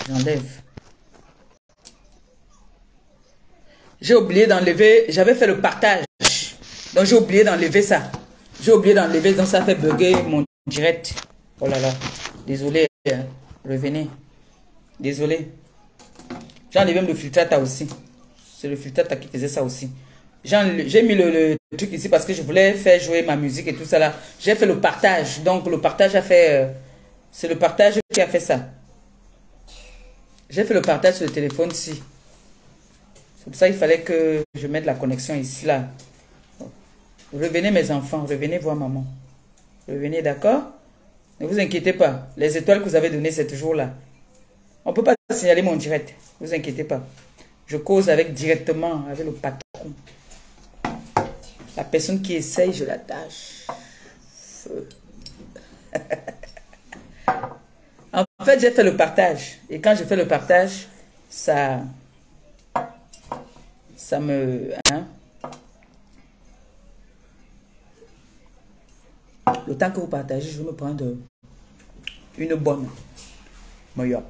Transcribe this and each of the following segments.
J'enlève. J'ai oublié d'enlever. J'avais fait le partage. Donc j'ai oublié d'enlever ça. J'ai oublié d'enlever. Donc ça fait bugger mon direct. Oh là là. Désolé. Revenez. Désolé. J'ai enlevé même le filtrata aussi. C'est le filtrata qui faisait ça aussi. J'ai mis le truc ici parce que je voulais faire jouer ma musique et tout ça là. J'ai fait le partage. Donc le partage a fait... c'est le partage qui a fait ça. J'ai fait le partage sur le téléphone ici. C'est pour ça qu'il fallait que je mette la connexion ici là. Revenez mes enfants. Revenez voir maman. Revenez, d'accord? Ne vous inquiétez pas. Les étoiles que vous avez données, c'est toujours là. On ne peut pas signaler mon direct. Ne vous inquiétez pas. Je cause directement avec le patron. La personne qui essaye, je l'attache. En fait, j'ai fait le partage. Et quand j'ai fait le partage, ça me... Hein? Le temps que vous partagez, je vais me prendre une bonne moyoc.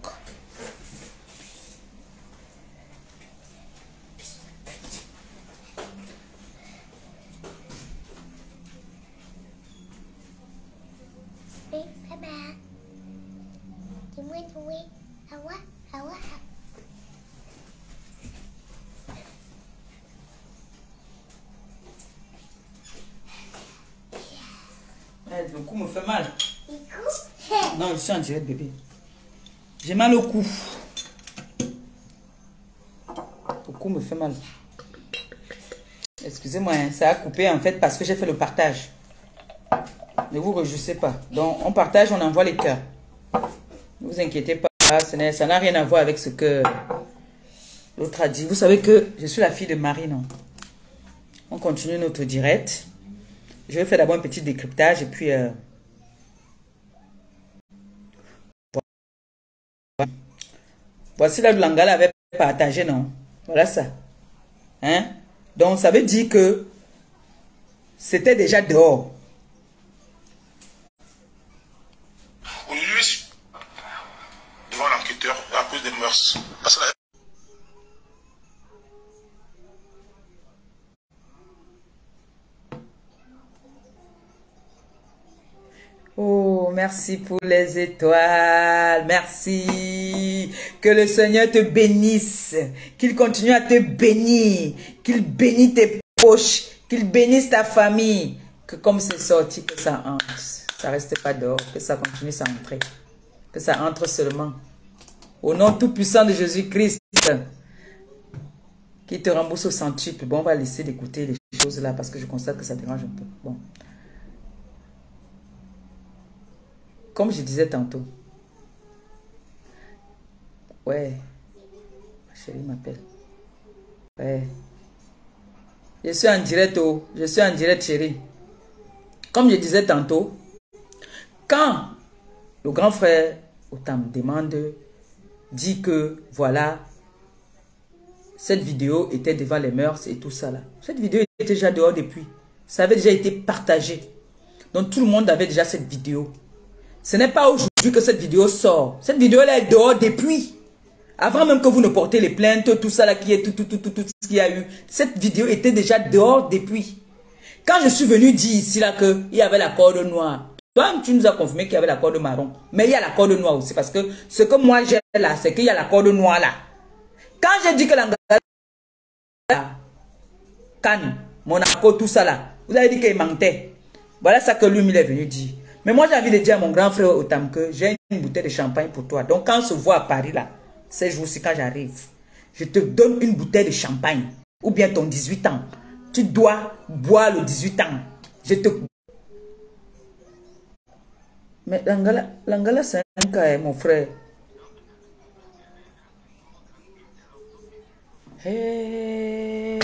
Le cou me fait mal. Non, je suis en direct, bébé. J'ai mal au cou. Le cou me fait mal. Excusez-moi, hein, ça a coupé en fait parce que j'ai fait le partage. Ne vous réjouissez pas. Donc, on partage, on envoie les cœurs. Ne vous inquiétez pas, ça n'a rien à voir avec ce que l'autre a dit. Vous savez que je suis la fille de Marie, non? On continue notre direct. Je vais faire d'abord un petit décryptage et puis... Voici là où Langala avait partagé, non? Voilà ça. Hein? Donc, ça veut dire que c'était déjà dehors. Aujourd'hui, devant l'enquêteur, à cause des mœurs. Parce que Oh, merci pour les étoiles. Merci. Que le Seigneur te bénisse. Qu'il continue à te bénir. Qu'il bénisse tes proches. Qu'il bénisse ta famille. Que comme c'est sorti, que ça entre. Ça reste pas dehors. Que ça continue à entrer. Que ça entre seulement. Au nom tout-puissant de Jésus-Christ. Qui te rembourse au centuple. Bon, on va laisser d'écouter les choses là parce que je constate que ça dérange un peu. Bon. Comme je disais tantôt. Ouais. Ma chérie m'appelle. Ouais. Je suis en direct, oh. Je suis en direct, chérie. Comme je disais tantôt, quand le grand frère Otam demande, dit que, voilà, cette vidéo était devant les mœurs et tout ça là. Cette vidéo était déjà dehors depuis. Ça avait déjà été partagé. Donc tout le monde avait déjà cette vidéo. Ce n'est pas aujourd'hui que cette vidéo sort. Cette vidéo là est dehors depuis. Avant même que vous ne portez les plaintes, tout ça là qui est tout ce qu'il y a eu. Cette vidéo était déjà dehors depuis. Quand je suis venu dire ici là qu'il y avait la corde noire. Toi, tu nous as confirmé qu'il y avait la corde marron. Mais il y a la corde noire aussi. Parce que ce que moi j'ai là, c'est qu'il y a la corde noire là. Quand j'ai dit que l'Angala, Cannes, Monaco, tout ça là, vous avez dit qu'il mentait. Voilà ça que lui, il est venu dire. Mais moi, j'ai envie de dire à mon grand frère Otam que j'ai une bouteille de champagne pour toi. Donc, quand on se voit à Paris, là, ces jours-ci, quand j'arrive, je te donne une bouteille de champagne. Ou bien ton 18 ans. Tu dois boire le 18 ans. Je te... Mais l'Angala, c'est un cas, mon frère. Hey.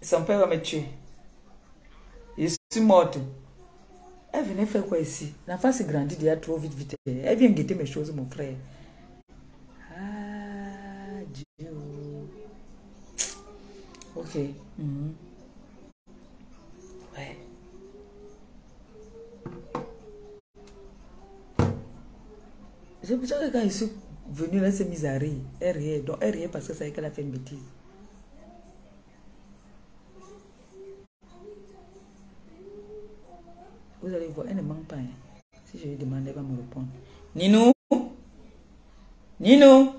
Son père va me tuer. Je suis morte. Elle venait faire quoi ici? L'enfant s'est grandi déjà trop vite. Elle vient guetter mes choses, mon frère. Ah, Dieu. Ok. Ouais. Je me que quand je suis venue là, elle s'est mise à rire. Elle riait. Donc elle riait parce que ça savait qu'elle a fait une bêtise. Vous allez voir, elle ne manque pas. Hein. Si je lui demande, elle va me répondre. Ninou? Ninou?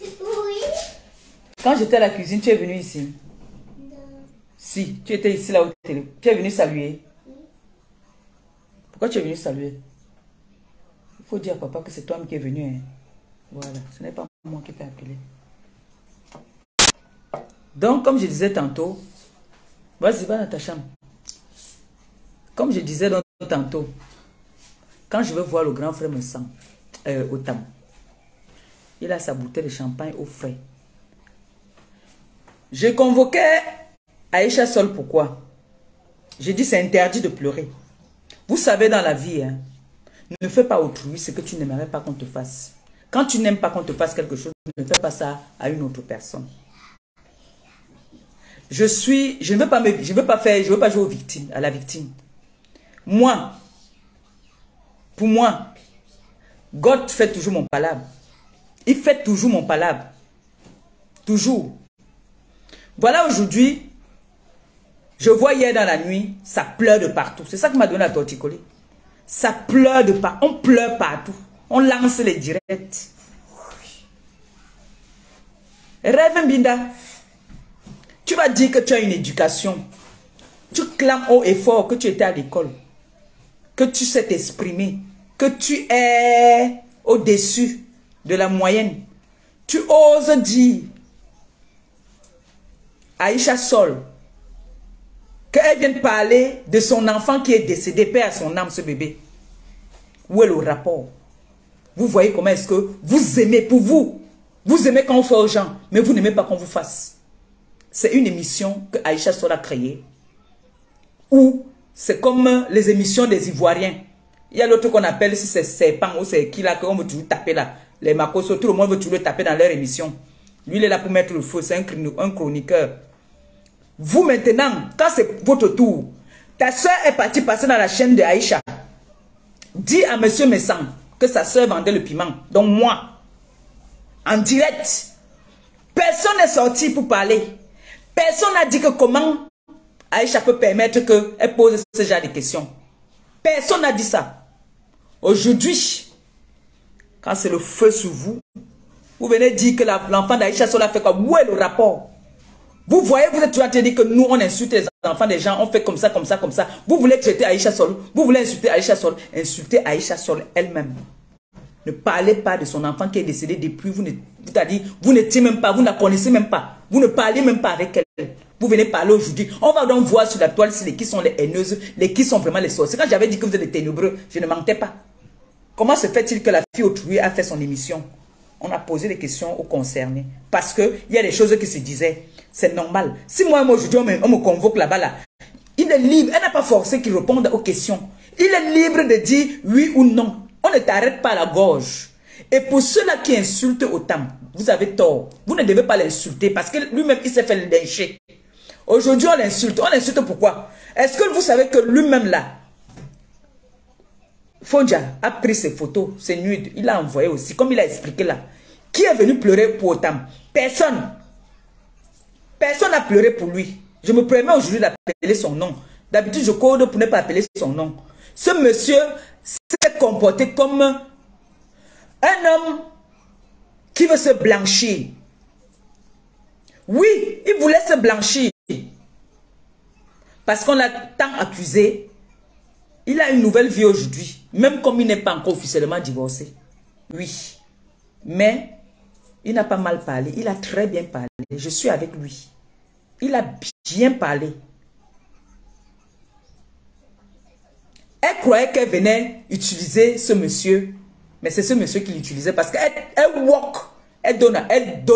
Oui. Quand j'étais à la cuisine, tu es venu ici? Non. Si, tu étais ici là au télé. Tu es venu saluer? Pourquoi tu es venu saluer? Il faut dire à papa que c'est toi qui es venu. Hein. Voilà, ce n'est pas moi qui t'ai appelé. Donc, comme je disais tantôt, vas-y, va dans ta chambre. Comme je disais tantôt, quand je vais voir le grand frère me sent au tam, il a sa bouteille de champagne au frais. J'ai convoqué Aïcha Sol, pourquoi? J'ai dit c'est interdit de pleurer. Vous savez dans la vie, hein, ne fais pas autrui ce que tu n'aimerais pas qu'on te fasse. Quand tu n'aimes pas qu'on te fasse quelque chose, ne fais pas ça à une autre personne. Je ne veux pas jouer aux victimes, à la victime. Moi, pour moi, God fait toujours mon palabre. Il fait toujours mon palabre. Toujours. Voilà aujourd'hui, je vois hier dans la nuit, ça pleure de partout. C'est ça qui m'a donné la torticolis. Ça pleure de partout. On pleure partout. On lance les directs. Rêve Mbinda. Tu vas dire que tu as une éducation. Tu clames haut et fort que tu étais à l'école. Que tu sais t'exprimer. Que tu es au-dessus de la moyenne. Tu oses dire à Aïcha Sol qu'elle vienne parler de son enfant qui est décédé, paix à son âme, ce bébé. Où est le rapport? Vous voyez comment est-ce que vous aimez pour vous. Vous aimez quand on fait aux gens, mais vous n'aimez pas qu'on vous fasse. C'est une émission que Aïcha Sol a créée. Ou c'est comme les émissions des Ivoiriens. Il y a l'autre qu'on appelle, si c'est Serpent ou c'est qui là, qu'on veut toujours taper là. Les Makoso, tout le monde veut toujours le taper dans leur émission. Lui, il est là pour mettre le feu, c'est un chroniqueur. Vous maintenant, quand c'est votre tour, ta soeur est partie passer dans la chaîne de Aïcha. Dis à monsieur Messang que sa soeur vendait le piment. Donc moi, en direct, personne n'est sorti pour parler. Personne n'a dit que comment Aïcha peut permettre qu'elle pose ce genre de questions. Personne n'a dit ça. Aujourd'hui, quand c'est le feu sur vous, vous venez dire que l'enfant d'Aïcha Sol a fait quoi? Où est le rapport? Vous voyez, vous êtes toujours en train de dire que nous, on insulte les enfants des gens, on fait comme ça, comme ça, comme ça. Vous voulez traiter Aïcha Sol, vous voulez insulter Aïcha Sol, insultez Aïcha Sol elle-même. Ne parlez pas de son enfant qui est décédé depuis, vous n'étiez même pas, vous ne la connaissez même pas. Vous ne parlez même pas avec elle. Vous venez parler aujourd'hui. On va donc voir sur la toile si les qui sont les haineuses, les qui sont vraiment les sorciers. Quand j'avais dit que vous êtes les ténébreux, je ne mentais pas. Comment se fait-il que la fille autrui a fait son émission? On a posé des questions aux concernés. Parce qu'il y a des choses qui se disaient. C'est normal. Si moi aujourd'hui, on me convoque là-bas, là, il est libre. Elle n'a pas forcé qu'il réponde aux questions. Il est libre de dire oui ou non. On ne t'arrête pas à la gorge. Et pour ceux-là qui insultent autant, vous avez tort. Vous ne devez pas l'insulter parce que lui-même, il s'est fait lyncher. Aujourd'hui, on l'insulte. On l'insulte pourquoi? Est-ce que vous savez que lui-même là, Fonja a pris ses photos, ses nudes, il a envoyé aussi, comme il a expliqué là. Qui est venu pleurer pour autant? Personne. Personne n'a pleuré pour lui. Je me permets aujourd'hui d'appeler son nom. D'habitude, je code pour ne pas appeler son nom. Ce monsieur s'est comporté comme un homme qui veut se blanchir. Oui, il voulait se blanchir. Parce qu'on l'a tant accusé. Il a une nouvelle vie aujourd'hui. Même comme il n'est pas encore officiellement divorcé. Oui. Mais il n'a pas mal parlé. Il a très bien parlé. Je suis avec lui. Il a bien parlé. Elle croyait qu'elle venait utiliser ce monsieur. Mais c'est ce monsieur qui l'utilisait parce qu'elle walk. Elle donne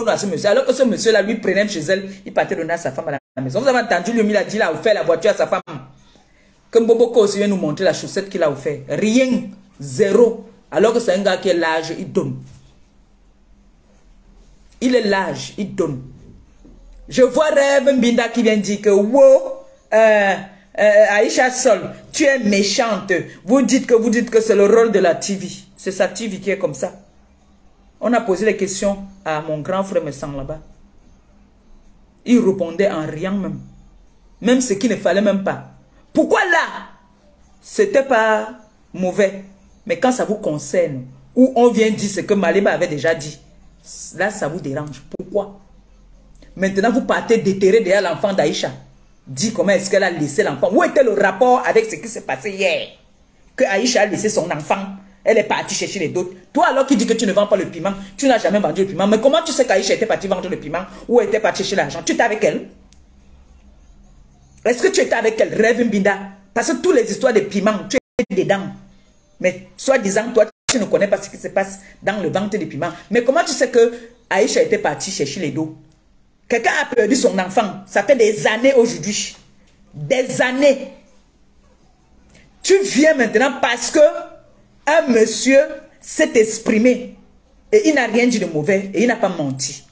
à ce monsieur. Alors que ce monsieur-là, lui prenait chez elle. Il partait donner à sa femme à la maison. Vous avez entendu, lui, il a dit, il a offert la voiture à sa femme. Comme Boboko aussi vient nous montrer la chaussette qu'il a offert. Rien. Zéro. Alors que c'est un gars qui est large, il donne. Il est large, il donne. Je vois Rêve Mbinda qui vient dire que wow, Aïcha Sol, tu es méchante. Vous dites que c'est le rôle de la TV. C'est sa TV qui est comme ça. On a posé les questions à mon grand frère me semble là-bas. Il répondait en rien même. Même ce qu'il ne fallait même pas. Pourquoi là? C'était pas mauvais. Mais quand ça vous concerne, où on vient dire ce que Maliba avait déjà dit, là ça vous dérange. Pourquoi? Maintenant vous partez déterrer derrière l'enfant d'Aïcha. Dis comment est-ce qu'elle a laissé l'enfant. Où était le rapport avec ce qui s'est passé hier? Que Aïcha a laissé son enfant. Elle est partie chercher les d'autres. Toi alors qui dis que tu ne vends pas le piment, tu n'as jamais vendu le piment. Mais comment tu sais qu'Aïcha était partie vendre le piment ou était partie chercher l'argent? Tu étais avec elle? Est-ce que tu étais avec elle? Rêve Mbinda. Parce que toutes les histoires de piment, tu es dedans. Mais soi-disant, toi, tu ne connais pas ce qui se passe dans le ventre des piments. Mais comment tu sais que Aïcha était partie chercher les dos? Quelqu'un a perdu son enfant. Ça fait des années aujourd'hui. Des années. Tu viens maintenant parce que un monsieur s'est exprimé. Et il n'a rien dit de mauvais. Et il n'a pas menti.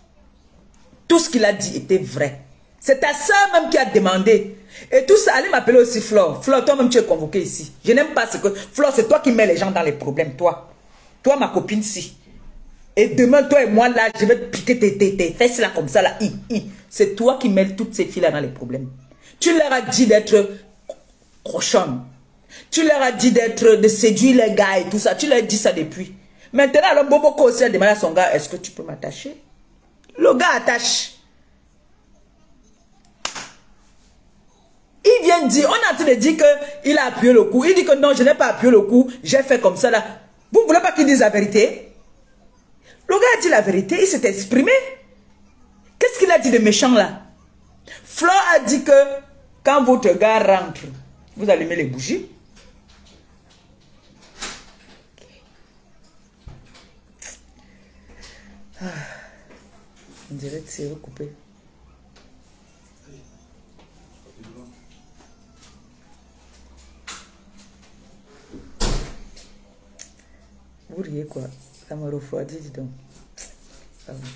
Tout ce qu'il a dit était vrai. C'est ta soeur même qui a demandé. Et tout ça, allez m'appeler aussi Flore. Flore, toi-même tu es convoqué ici. Je n'aime pas ce que... Flore, c'est toi qui mets les gens dans les problèmes, toi. Toi, ma copine, si. Et demain, toi et moi, là, je vais te piquer tes fesses là, comme ça, là. C'est toi qui mets toutes ces filles là dans les problèmes. Tu leur as dit d'être cochonne. Tu leur as dit de séduire les gars et tout ça. Tu leur as dit ça depuis. Maintenant, alors, Boboko aussi a demandé à son gars, est-ce que tu peux m'attacher? Le gars attache. Il vient dire, on est en train de dire qu'il a appuyé le coup. Il dit que non, je n'ai pas appuyé le coup. J'ai fait comme ça là. Vous ne voulez pas qu'il dise la vérité? Le gars a dit la vérité, il s'est exprimé. Qu'est-ce qu'il a dit de méchant là? Flo a dit que quand votre gars rentre, vous allumez les bougies. On dirait que c'est recoupé. Vous riez quoi? Ça me refroidit, dis donc.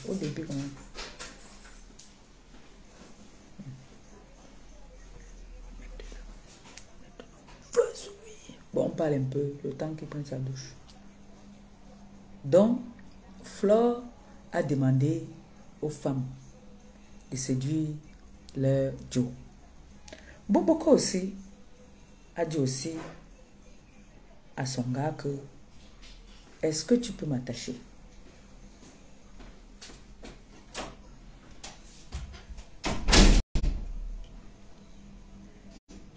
Au début, quand même. Bon, on parle un peu, le temps qu'il prenne sa douche. Donc, Flore a demandé aux femmes de séduire leur Joe. Boboko aussi a dit aussi à son gars que est-ce que tu peux m'attacher?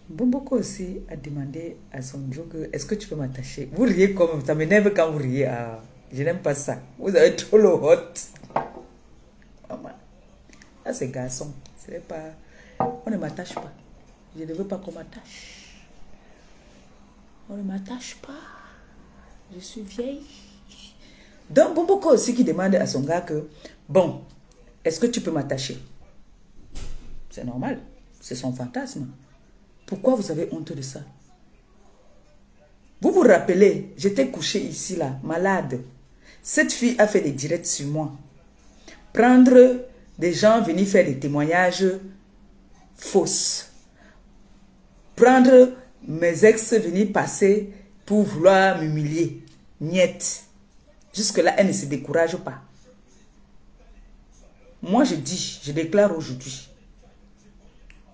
Boboko aussi a demandé à son Joe que est-ce que tu peux m'attacher? Vous riez comme ça m'énerve quand vous riez. Ah, je n'aime pas ça. Vous avez trop le hot. Là, c'est garçon. C'est pas... On ne m'attache pas. Je ne veux pas qu'on m'attache. On ne m'attache pas. Je suis vieille. Donc, Boboko aussi qui demande à son gars que, bon, est-ce que tu peux m'attacher? C'est normal. C'est son fantasme. Pourquoi vous avez honte de ça? Vous vous rappelez, j'étais couché ici, là, malade. Cette fille a fait des directs sur moi. Prendre des gens venir faire des témoignages fausses. Prendre mes ex venir passer pour vouloir m'humilier. Niet. Jusque-là, elle ne se décourage pas. Moi, je dis, je déclare aujourd'hui,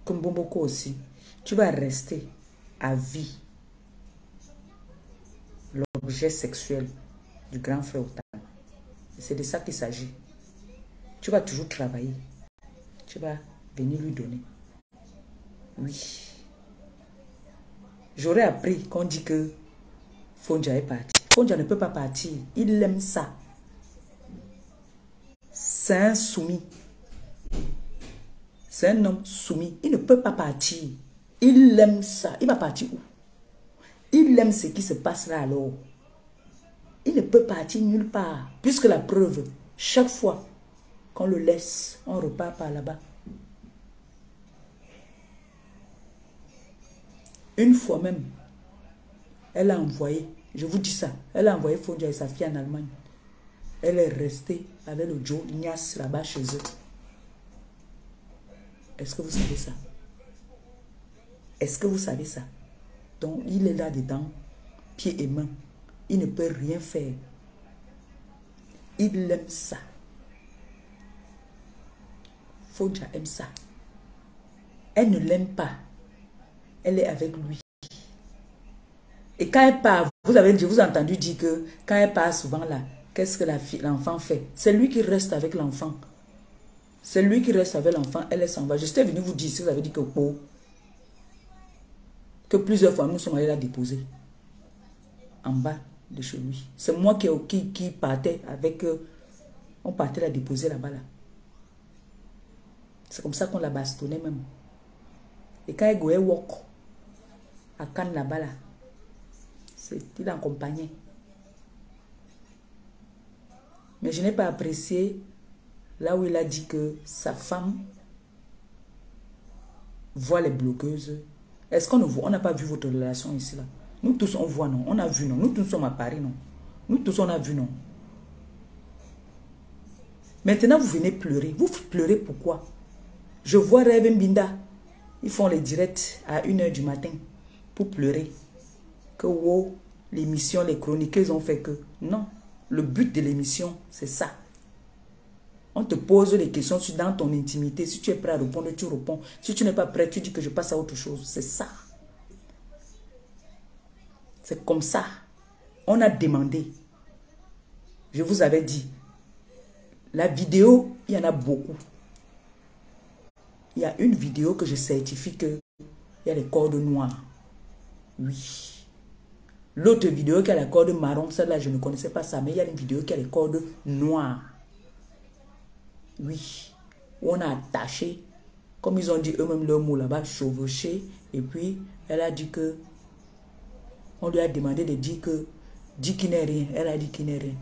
comme Boboko aussi, tu vas rester à vie l'objet sexuel du grand frère Otama. C'est de ça qu'il s'agit. Tu vas toujours travailler. Tu vas venir lui donner. Oui. J'aurais appris qu'on dit que Fonja est parti. Fonja ne peut pas partir. Il aime ça. C'est un soumis. C'est un homme soumis. Il ne peut pas partir. Il aime ça. Il va partir où? Il aime ce qui se passe là alors. Il ne peut partir nulle part. Puisque la preuve, chaque fois qu'on le laisse, on repart par là-bas. Une fois même, elle a envoyé, je vous dis ça, elle a envoyé Fonja et sa fille en Allemagne. Elle est restée avec le Joe Ignace là-bas chez eux. Est-ce que vous savez ça? Est-ce que vous savez ça? Donc, il est là-dedans, pieds et mains. Il ne peut rien faire. Il aime ça. Fodja aime ça. Elle ne l'aime pas. Elle est avec lui. Et quand elle part, je vous ai entendu dire que quand elle part souvent là, qu'est-ce que l'enfant fait? C'est lui qui reste avec l'enfant. C'est lui qui reste avec l'enfant, elle s'en va. Je suis venu vous dire, si vous avez dit que plusieurs fois nous sommes allés la déposer en bas de chez lui. C'est moi qui partais avec on partait la déposer là-bas là. C'est comme ça qu'on la bastonnait même. Et quand elle goûtait walk à Cannes là-bas là, il l'accompagnait. Mais je n'ai pas apprécié là où il a dit que sa femme voit les bloqueuses. Est-ce qu'on ne voit? On n'a pas vu votre relation ici là. Nous tous on voit non. On a vu non. Nous tous sommes à Paris non. Nous tous on a vu non. Maintenant vous venez pleurer. Vous pleurez pourquoi? Je vois Rêve Mbinda. Ils font les directs à 1h du matin pour pleurer. Que wow, l'émission, les chroniqueuses ont fait que. Non. Le but de l'émission, c'est ça. On te pose les questions dans ton intimité. Si tu es prêt à répondre, tu réponds. Si tu n'es pas prêt, tu dis que je passe à autre chose. C'est ça. C'est comme ça. On a demandé. Je vous avais dit. La vidéo, il y en a beaucoup. Il y a une vidéo que je certifie qu'il y a les cordes noires. Oui. L'autre vidéo qui a la corde marron, celle-là, je ne connaissais pas ça, mais il y a une vidéo qui a les cordes noires. Oui. Où on a attaché, comme ils ont dit eux-mêmes leur mot là-bas, chevauché. Et puis, elle a dit que, on lui a demandé de dire que, dit qu'il n'est rien. Elle a dit qu'il n'est rien.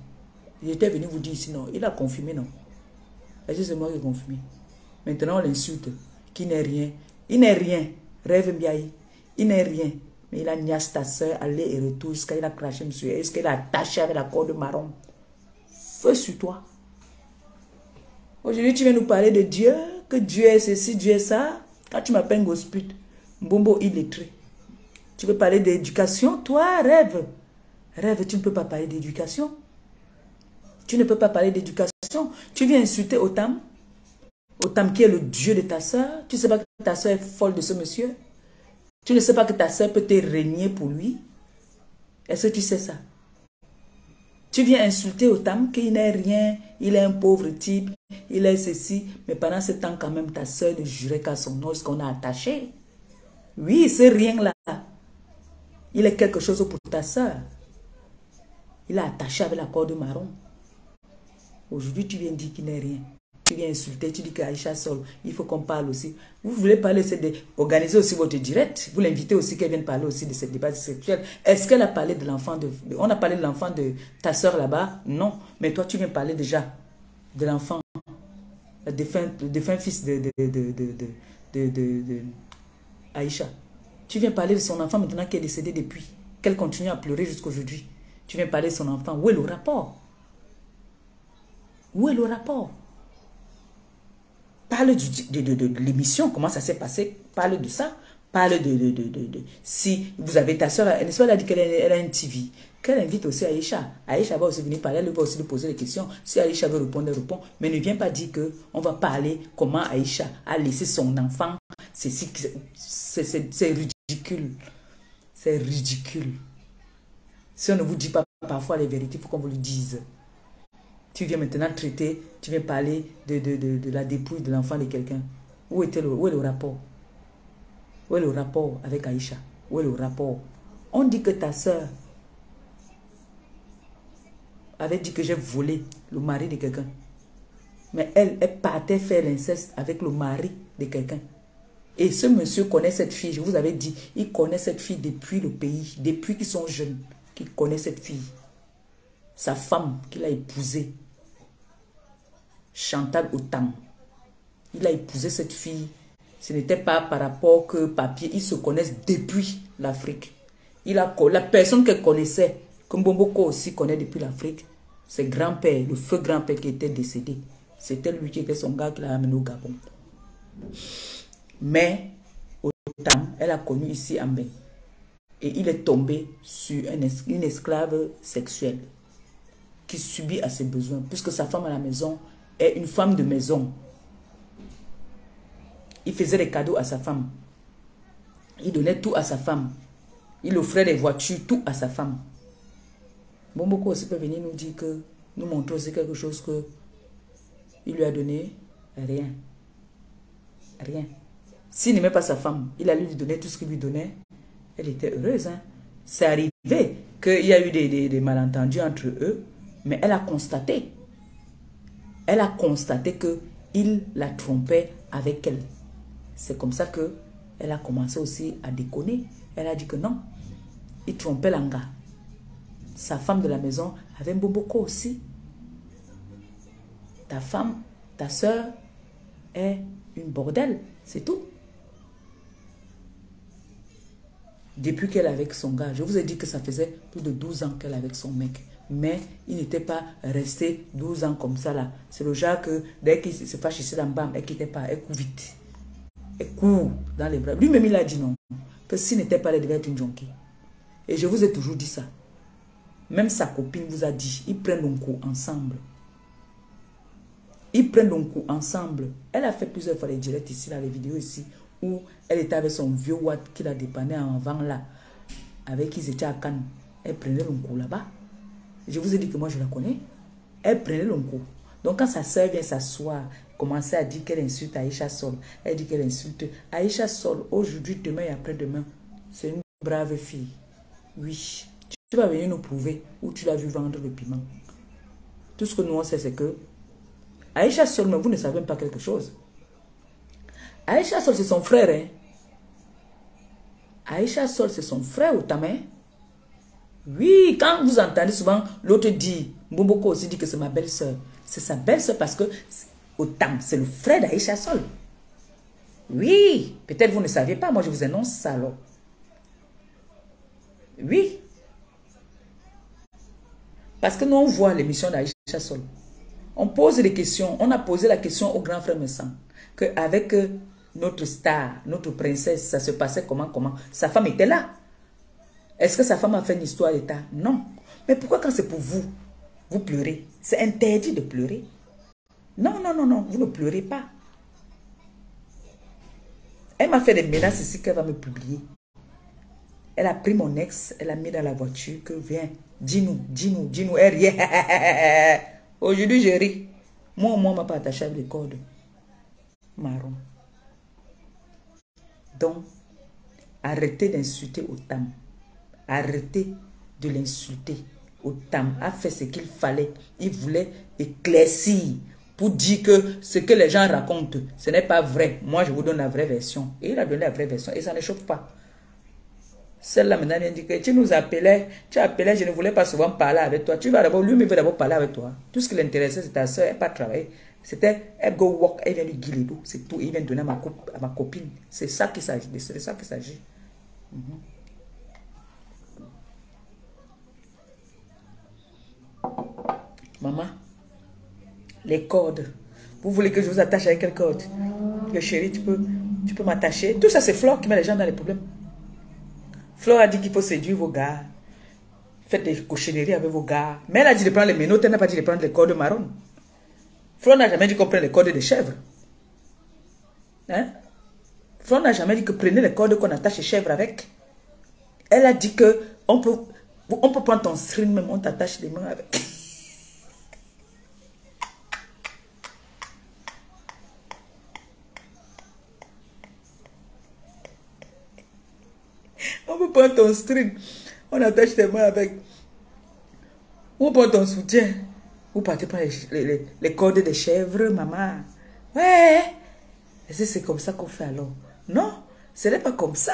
J'étais venu vous dire ici, non. Il a confirmé, non. Est-ce que c'est moi qui ai confirmé? Maintenant, on l'insulte. Qu'il n'est rien. Il n'est rien. Rêve Mbiaye. Il n'est rien. Mais il a niasse ta soeur, aller et retour, jusqu'à il a craché monsieur. Est-ce qu'il a attaché avec la corde marron? Feu sur toi. Aujourd'hui, tu viens nous parler de Dieu, que Dieu est ceci, Dieu est ça. Quand tu m'appelles Gosput, Mbombo illettré. Tu veux parler d'éducation? Toi, Rêve. Rêve, tu ne peux pas parler d'éducation. Tu ne peux pas parler d'éducation. Tu viens insulter Otam. Otam qui est le Dieu de ta soeur. Tu ne sais pas que ta soeur est folle de ce monsieur. Tu ne sais pas que ta soeur peut te régner pour lui. Est-ce que tu sais ça? Tu viens insulter Otam qu'il n'est rien. Il est un pauvre type. Il est ceci. Mais pendant ce temps quand même ta soeur ne jurait qu'à son os qu'on a attaché. Oui, c'est rien là. Il est quelque chose pour ta soeur. Il a attaché avec la corde marron. Aujourd'hui, tu viens dire qu'il n'est rien. Tu viens insulter, tu dis qu'Aïcha Sol, il faut qu'on parle aussi. Vous voulez parler aussi organiser aussi votre direct. Vous l'invitez aussi qu'elle vienne parler aussi de cette débat sexuelle. Est-ce qu'elle a parlé de l'enfant on a parlé de l'enfant de ta soeur là-bas? Non. Mais toi, tu viens parler déjà de l'enfant, le défunt fils de Aïcha. Tu viens parler de son enfant maintenant qui est décédé depuis, qu'elle continue à pleurer jusqu'à aujourd'hui. Tu viens parler de son enfant. Où est le rapport? Où est le rapport? Parle de l'émission, comment ça s'est passé. Parle de ça. Parle si vous avez ta soeur, elle a dit qu'elle a une TV. Qu'elle invite aussi Aïcha. Aïcha va aussi venir parler, elle va aussi lui poser des questions. Si Aïcha veut répondre, elle répond. Mais ne viens pas dire qu'on va parler comment Aïcha a laissé son enfant. C'est ridicule. C'est ridicule. Si on ne vous dit pas parfois les vérités, il faut qu'on vous le dise. Tu viens maintenant traiter, tu viens parler de la dépouille de l'enfant de quelqu'un. Où est le rapport? Où est le rapport avec Aïcha? Où est le rapport? On dit que ta soeur avait dit que j'ai volé le mari de quelqu'un. Mais elle partait faire l'inceste avec le mari de quelqu'un. Et ce monsieur connaît cette fille, je vous avais dit, il connaît cette fille depuis le pays, depuis qu'ils sont jeunes, qu'il connaît cette fille. Sa femme qu'il a épousée, Chantal Otam. Il a épousé cette fille. Ce n'était pas par rapport que papier, ils se connaissent depuis l'Afrique. La personne qu'elle connaissait, comme Bomboko aussi connaît depuis l'Afrique, c'est grand-père, le feu grand-père qui était décédé. C'était lui qui était son gars qui l'a amené au Gabon. Mais Tam, elle a connu ici en Bé. Et il est tombé sur une esclave sexuelle qui subit à ses besoins, puisque sa femme à la maison est une femme de maison. Il faisait des cadeaux à sa femme. Il donnait tout à sa femme. Il offrait des voitures, tout à sa femme. Bomboko aussi peut venir nous dire que, nous montrer aussi quelque chose que il lui a donné rien. Rien. S'il n'aimait pas sa femme, il allait lui donner tout ce qu'il lui donnait. Elle était heureuse. Hein? C'est arrivé qu'il y a eu des malentendus entre eux, mais elle a constaté. Elle a constaté qu'il la trompait avec elle. C'est comme ça qu'elle a commencé aussi à déconner. Elle a dit que non, il trompait Langa. Sa femme de la maison avait un boboko aussi. Ta femme, ta soeur est une bordelle, c'est tout. Depuis qu'elle est avec son gars, je vous ai dit que ça faisait plus de 12 ans qu'elle est avec son mec. Mais il n'était pas resté 12 ans comme ça là. C'est le genre que dès qu'il se fâche ici dans bam, elle ne quittait pas, elle court vite. Elle court dans les bras. Lui-même il a dit non. Que s'il n'était pas là, elle devait être une junkie. Et je vous ai toujours dit ça. Même sa copine vous a dit, ils prennent un coup ensemble. Ils prennent un coup ensemble. Elle a fait plusieurs fois les directs ici, là, les vidéos ici, où elle était avec son vieux Watt qui la dépannait en vent là, avec qui ils étaient à Cannes. Elle prenait le coup là-bas. Je vous ai dit que moi je la connais. Elle prenait le coup. Donc quand sa soeur vient s'asseoir, commençait à dire qu'elle insulte Aïcha Sol, elle dit qu'elle insulte Aïcha Sol aujourd'hui, demain et après-demain. C'est une brave fille. Oui. Tu vas venir nous prouver où tu l'as vu vendre le piment. Tout ce que nous on sait, c'est que Aïcha Sol, mais vous ne savez même pas quelque chose. Aïcha Sol, c'est son frère. Hein? Aïcha Sol, c'est son frère au Tamé. Oui, quand vous entendez souvent l'autre dit, Mboboko aussi dit que c'est ma belle-sœur. C'est sa belle-sœur parce que au Tam, c'est le frère d'Aïcha Sol. Oui, peut-être vous ne saviez pas, moi je vous annonce ça alors. Oui. Parce que nous on voit l'émission d'Aïcha Sol. On pose des questions, on a posé la question au grand frère Messan, qu'avec notre star, notre princesse, ça se passait comment. Sa femme était là. Est-ce que sa femme a fait une histoire d'état? Non. Mais pourquoi quand c'est pour vous, vous pleurez? C'est interdit de pleurer. Non, vous ne pleurez pas. Elle m'a fait des menaces ici qu'elle va me publier. Elle a pris mon ex, elle a mis dans la voiture que viens, dis-nous, elle rien. Aujourd'hui, je ris. Moi, on m'a pas attaché avec les cordes. Marron. Donc, arrêtez d'insulter au Tam. Arrêtez de l'insulter. Tam a fait ce qu'il fallait. Il voulait éclaircir pour dire que ce que les gens racontent, ce n'est pas vrai. Moi, je vous donne la vraie version. Et il a donné la vraie version et ça ne chauffe pas. Celle-là maintenant vient dire que tu nous appelais, je ne voulais pas souvent parler avec toi. Tu vas d'abord, lui-même veut d'abord parler avec toi. Tout ce qui l'intéressait, c'est ta soeur, elle n'a pas travaillé. C'était, elle go walk, elle vient lui guider l'eau, c'est tout. Il vient donner à ma copine. C'est ça qu'il s'agit. C'est ça qu'il s'agit. Maman, les cordes. Vous voulez que je vous attache avec quelle corde? Le chéri, tu peux m'attacher. Tout ça, c'est Flore qui met les gens dans les problèmes. Flore a dit qu'il faut séduire vos gars. Faites des cochonneries avec vos gars. Mais elle a dit de prendre les menottes, elle n'a pas dit de prendre les cordes marron. Flore n'a jamais dit qu'on prenne les cordes des chèvres. Hein? Flore n'a jamais dit que prenez les cordes qu'on attache les chèvres avec. Elle a dit que on peut prendre ton string même, on t'attache les mains avec. On peut prendre ton string, on attache tes mains avec. On prend ton soutien. Vous partez prendre les cordes des chèvres, maman. Ouais. Est-ce que c'est comme ça qu'on fait alors? Non, ce n'est pas comme ça.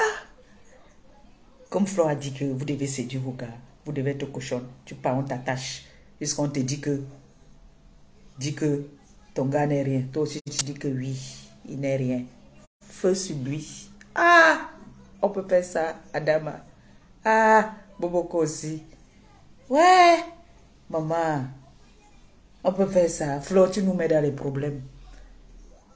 Comme Flore a dit que vous devez séduire vos gars. Vous devez être cochonne. Tu pars, on t'attache. Puisqu'on te dit que ton gars n'est rien. Toi aussi, tu dis que oui, il n'est rien. Feu sur lui. Ah! On peut faire ça, Adama. Ah, Boboko aussi. Ouais, maman. On peut faire ça. Flore, tu nous mets dans les problèmes.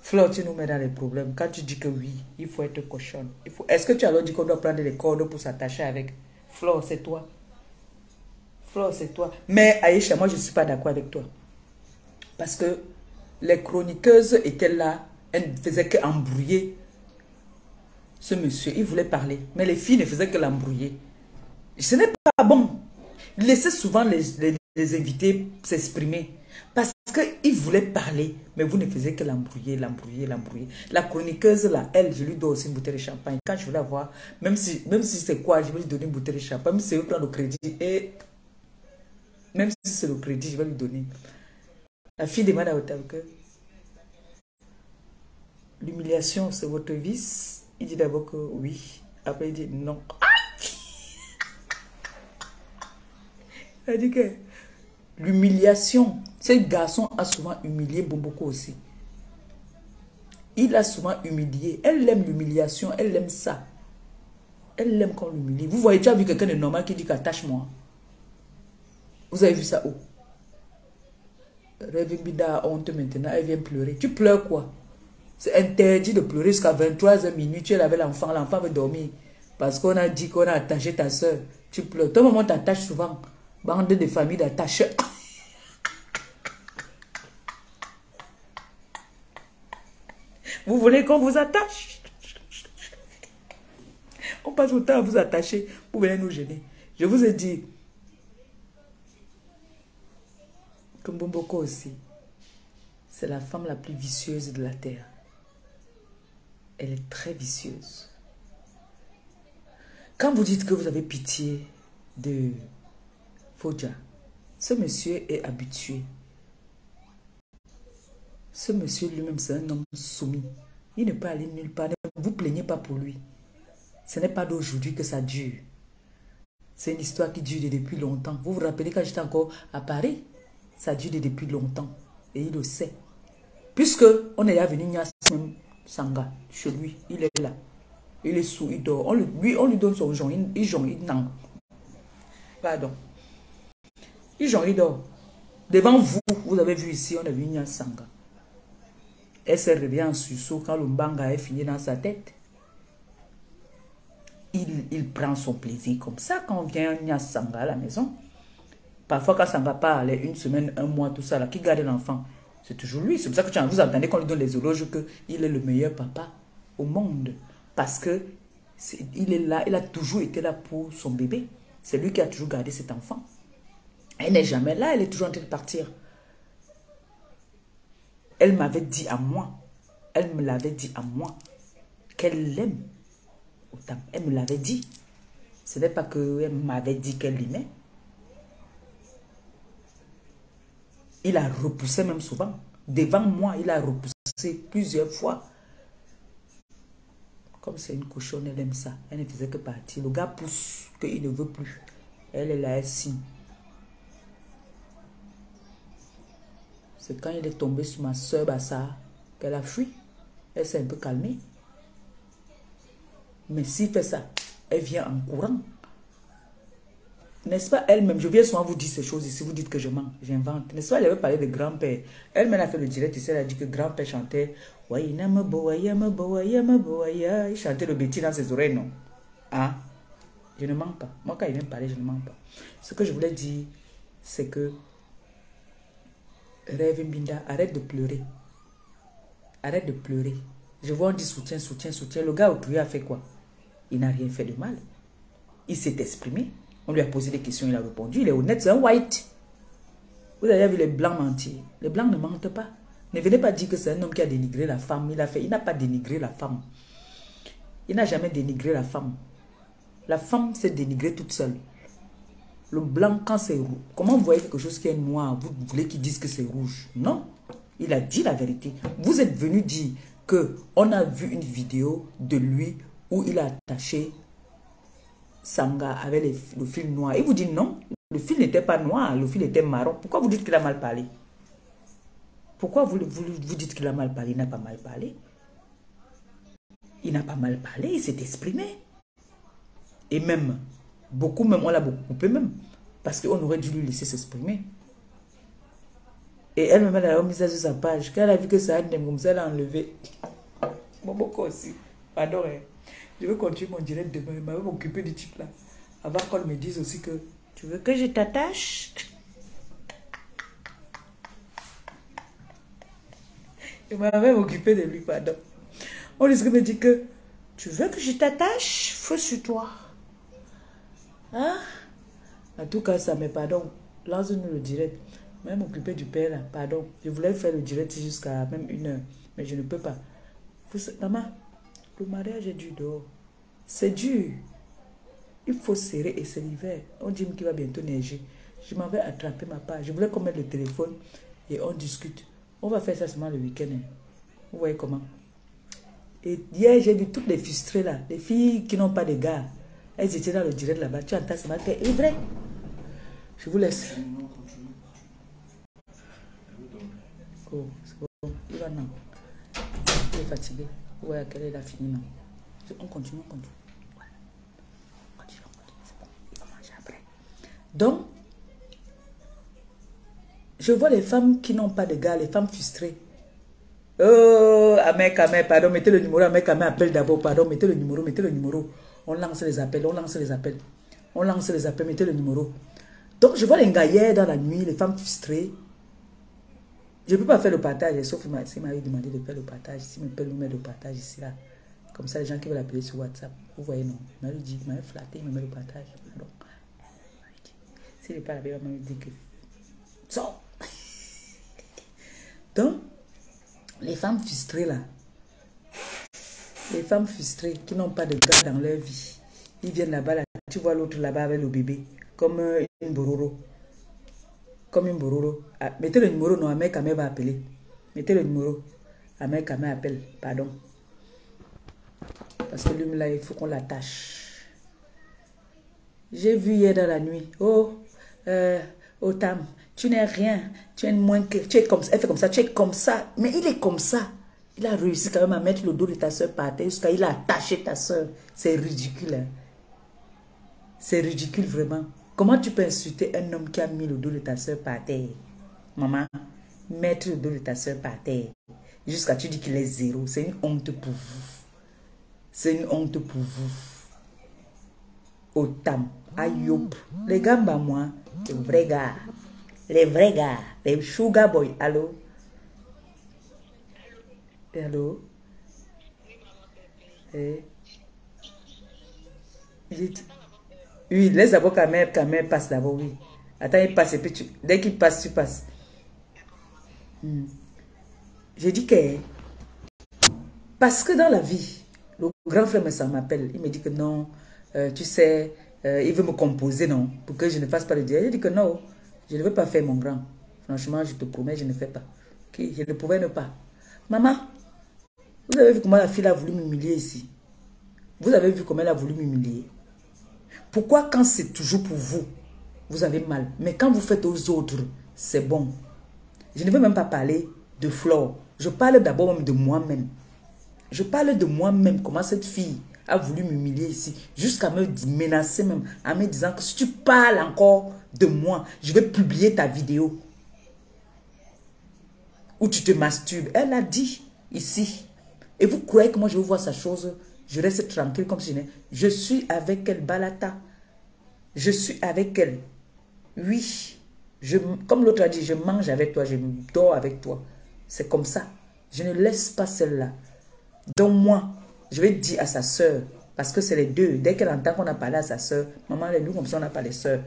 Fleur, tu nous mets dans les problèmes. Quand tu dis que oui, il faut être cochonne. Est-ce que tu as alors dit qu'on doit prendre des cordes pour s'attacher avec? Fleur, c'est toi. Fleur, c'est toi. Mais Aïcha, moi, je ne suis pas d'accord avec toi. Parce que les chroniqueuses étaient là. Elles ne faisaient qu'embrouiller ce monsieur. Il voulait parler. Mais les filles ne faisaient que l'embrouiller. Ce n'est pas bon. Laissez souvent les invités s'exprimer. Parce qu'il voulait parler, mais vous ne faisiez que l'embrouiller. La chroniqueuse, là, elle, je lui donne aussi une bouteille de champagne. Quand je veux la voir, même si c'est quoi, je vais lui donner une bouteille de champagne. Même si je veux prendre le crédit, et même si c'est le crédit, je vais lui donner. La fille demande à Otav que l'humiliation, c'est votre vice. Il dit d'abord que oui. Après, il dit non. Elle dit que l'humiliation, ce garçon a souvent humilié Boboko aussi. Il a souvent humilié. Elle aime l'humiliation, elle aime ça. Elle aime qu'on l'humilie. Vous voyez, tu as vu quelqu'un de normal qui dit qu'attache-moi. Vous avez vu ça où? Rêve-Bida, honte maintenant, elle vient pleurer. Tu pleures quoi? C'est interdit de pleurer jusqu'à 23h minuit. Tu es là avec l'enfant, l'enfant veut dormir. Parce qu'on a dit qu'on a attaché ta soeur. Tu pleures. Toi, maman t'attache souvent. Bande de familles d'attache. Vous voulez qu'on vous attache? On passe autant à vous attacher. Vous venez nous gêner. Je vous ai dit que Mbomboko aussi, c'est la femme la plus vicieuse de la terre. Elle est très vicieuse. Quand vous dites que vous avez pitié de Fodja, ce monsieur est habitué. Ce monsieur lui-même, c'est un homme soumis. Il ne peut aller nulle part. Ne vous plaignez pas pour lui. Ce n'est pas d'aujourd'hui que ça dure. C'est une histoire qui dure depuis longtemps. Vous vous rappelez quand j'étais encore à Paris? Ça dure depuis longtemps. Et il le sait. Puisque on est venu Nyasem Sanga chez lui. Il est là. Il est sous, il dort. On lui donne son jonc. Il jonc, il non. Pardon. Il jonc, il dort. Devant vous, vous avez vu ici, on a vu Nyasem Sanga. Elle se réveille en sursaut quand le mbanga est fini dans sa tête. Il prend son plaisir comme ça quand vient Nyasem Sanga à la maison. Parfois, quand ça ne va pas aller une semaine, un mois, tout ça, là, qui garde l'enfant? C'est toujours lui. C'est pour ça que vous entendez qu'on lui donne les éloges qu'il est le meilleur papa au monde. Parce que il est là, il a toujours été là pour son bébé. C'est lui qui a toujours gardé cet enfant. Elle n'est jamais là, elle est toujours en train de partir. Elle m'avait dit à moi, elle me l'avait dit à moi, qu'elle l'aime. Elle me l'avait dit. Ce n'est pas qu'elle m'avait dit qu'elle l'aimait. Il a repoussé même souvent. Devant moi, il a repoussé plusieurs fois. Comme c'est une cochonne, elle aime ça. Elle ne faisait que partir. Le gars pousse qu'il ne veut plus. Elle est là, elle signe. C'est quand il est tombé sur ma soeur Bassa qu'elle a fui. Elle s'est un peu calmée. Mais s'il fait ça, elle vient en courant. N'est-ce pas elle-même? Je viens souvent vous dire ces choses ici. Vous dites que je mens, j'invente. N'est-ce pas? Elle avait parlé de grand-père. Elle-même a fait le direct ici. Elle a dit que grand-père chantait. Il chantait le bêtis dans ses oreilles, non? Ah, je ne mens pas. Moi, quand il vient parler, je ne mens pas. Ce que je voulais dire, c'est que Rêve Mbinda, arrête de pleurer. Arrête de pleurer. Je vois on dit soutien, soutien, soutien. Le gars au privé a fait quoi? Il n'a rien fait de mal. Il s'est exprimé. On lui a posé des questions, il a répondu. Il est honnête, c'est un white. Vous avez vu les blancs mentir. Les blancs ne mentent pas. Ne venez pas dire que c'est un homme qui a dénigré la femme. Il n'a pas dénigré la femme. Il n'a jamais dénigré la femme. La femme s'est dénigrée toute seule. Le blanc, quand c'est rouge. Comment vous voyez quelque chose qui est noir? Vous voulez qu'il dise que c'est rouge? Non. Il a dit la vérité. Vous êtes venu dire qu'on a vu une vidéo de lui où il a attaché Sanga avec le fil noir. Il vous dit non, le fil n'était pas noir, le fil était marron. Pourquoi vous dites qu'il a mal parlé? Pourquoi vous dites qu'il a mal parlé? Il n'a pas mal parlé. Il n'a pas mal parlé, il s'est exprimé. Et même, on l'a beaucoup coupé même. Parce qu'on aurait dû lui laisser s'exprimer. Et elle-même, elle a mis ça sur sa page. Quand elle a vu que ça a comme ça, elle a enlevé. Mon beau aussi. Pardon, hein. Je vais continuer mon direct demain. Je vais m'occuper du type là. Avant qu'on me dise aussi que tu veux que je t'attache. Je m'avais occupé de lui, pardon. On risque de me dire que tu veux que je t'attache, feu sur toi. Hein? En tout cas, ça, mais pardon. Lance-nous le direct. Même m'occuper du père là, pardon. Je voulais faire le direct jusqu'à même 1h. Mais je ne peux pas. Maman, le mariage est dur dehors. C'est dur. Il faut serrer et c'est l'hiver. On dit qu'il va bientôt neiger. Je m'en vais attraper ma part. Je voulais qu'on mette le téléphone et on discute. On va faire ça seulement le week-end. Hein. Vous voyez comment? Et hier, j'ai vu toutes les frustrées là. Les filles qui n'ont pas de gars. Elles étaient dans le direct là-bas. Tu entends ce matin. C'est vrai. Je vous laisse. Oh, c'est bon. Il va non. Il est fatigué. Vous voyez à quelle heure il a fini non? On continue, on continue. On continue. C'est bon. Il va manger après. Donc, je vois les femmes qui n'ont pas de gars, les femmes frustrées. Oh, Amek, pardon, mettez le numéro, Amek, appelle d'abord, pardon, mettez le numéro. On lance les appels, mettez le numéro. Donc, je vois les gars hier dans la nuit, les femmes frustrées. Je ne peux pas faire le partage, sauf s'il m'avait demandé de faire le partage, s'il me peut nous mettre le partage ici, là. Comme ça, les gens qui veulent appeler sur WhatsApp, vous voyez, non. Il m'avait dit, il m'avait flatté, il me met le partage. Donc, s'il n'est pas là, il m'avait dit que... Sors. Donc, les femmes frustrées là, les femmes frustrées qui n'ont pas de gars dans leur vie, ils viennent là-bas, là, tu vois l'autre là-bas avec le bébé, comme une bororo. Comme une bororo. Ah, mettez le numéro, non, Amek va appeler. Mettez le numéro, Amek appelle, pardon. Parce que lui là, il faut qu'on l'attache. J'ai vu hier dans la nuit, oh, Tam, tu n'es rien, tu es moins que, tu es comme ça, elle fait comme ça, tu es comme ça, mais il est comme ça. Il a réussi quand même à mettre le dos de ta soeur par terre jusqu'à il a attaché ta soeur. C'est ridicule, hein? C'est ridicule vraiment. Comment tu peux insulter un homme qui a mis le dos de ta soeur par terre? Maman, mettre le dos de ta soeur par terre jusqu'à tu dis qu'il est zéro, c'est une honte pour vous. C'est une honte pour vous. Otam, Ayop, les gars, bah moi, les vrais gars. Les vrais gars, les sugar boy, allô? Allô? Oui, laisse d'abord quand même passe d'abord, oui. Attends, il passe et puis dès qu'il passe, tu passes. J'ai dit que, parce que dans la vie, le grand frère m'appelle, il me dit que non, tu sais, il veut me composer, non, pour que je ne fasse pas le direct. J'ai dit que non. Je ne veux pas faire mon grand. Franchement, je te promets, je ne fais pas. Okay? Je ne pouvais ne pas. Maman, vous avez vu comment la fille a voulu m'humilier ici? Vous avez vu comment elle a voulu m'humilier? Pourquoi quand c'est toujours pour vous, vous avez mal? Mais quand vous faites aux autres, c'est bon. Je ne veux même pas parler de Flore. Je parle d'abord même de moi-même. Je parle de moi-même, comment cette fille a voulu m'humilier ici, jusqu'à me menacer même, en me disant que si tu parles encore de moi, je vais publier ta vidéo où tu te masturbes. Elle a dit ici. Et vous croyez que moi je veux voir sa chose, je reste tranquille comme si je suis avec elle, Balata. Je suis avec elle. Oui. Comme l'autre a dit, je mange avec toi, je dors avec toi. C'est comme ça. Je ne laisse pas celle-là. Donc moi, je vais dire à sa soeur, parce que c'est les deux. Dès qu'elle entend qu'on a parlé à sa soeur, maman, nous comme ça on n'a pas les soeurs.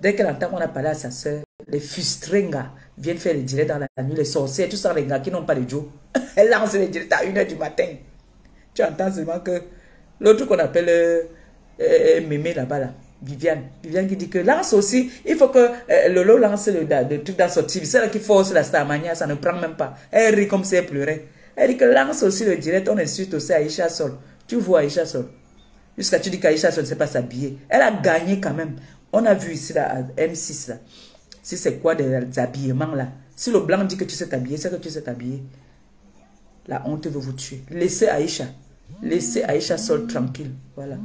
Dès qu'elle entend qu'on a parlé à sa soeur, les frustrengas viennent faire les directs dans la nuit, les sorcières, tout ça, les gars qui n'ont pas de Joe. Elle lance les directs à 1h du matin. Tu entends seulement que l'autre qu'on appelle Mémé là-bas, là, Viviane qui dit que lance aussi, il faut que Lolo lance le truc dans son TV. C'est là qui force la Starmania, ça ne prend même pas. Elle rit comme si elle pleurait. Elle dit que lance aussi le direct, on insulte aussi Aïcha Sol. Tu vois Aïcha Sol. Jusqu'à tu dis qu'Aïcha Sol ne sait pas s'habiller. Elle a gagné quand même. On a vu ici là, à M6 là. Si c'est quoi des habillements là. Si le blanc dit que tu sais t'habiller, c'est que tu sais t'habiller. La honte veut vous tuer. Laissez Aïcha. Laissez Aïcha Sol tranquille. Voilà.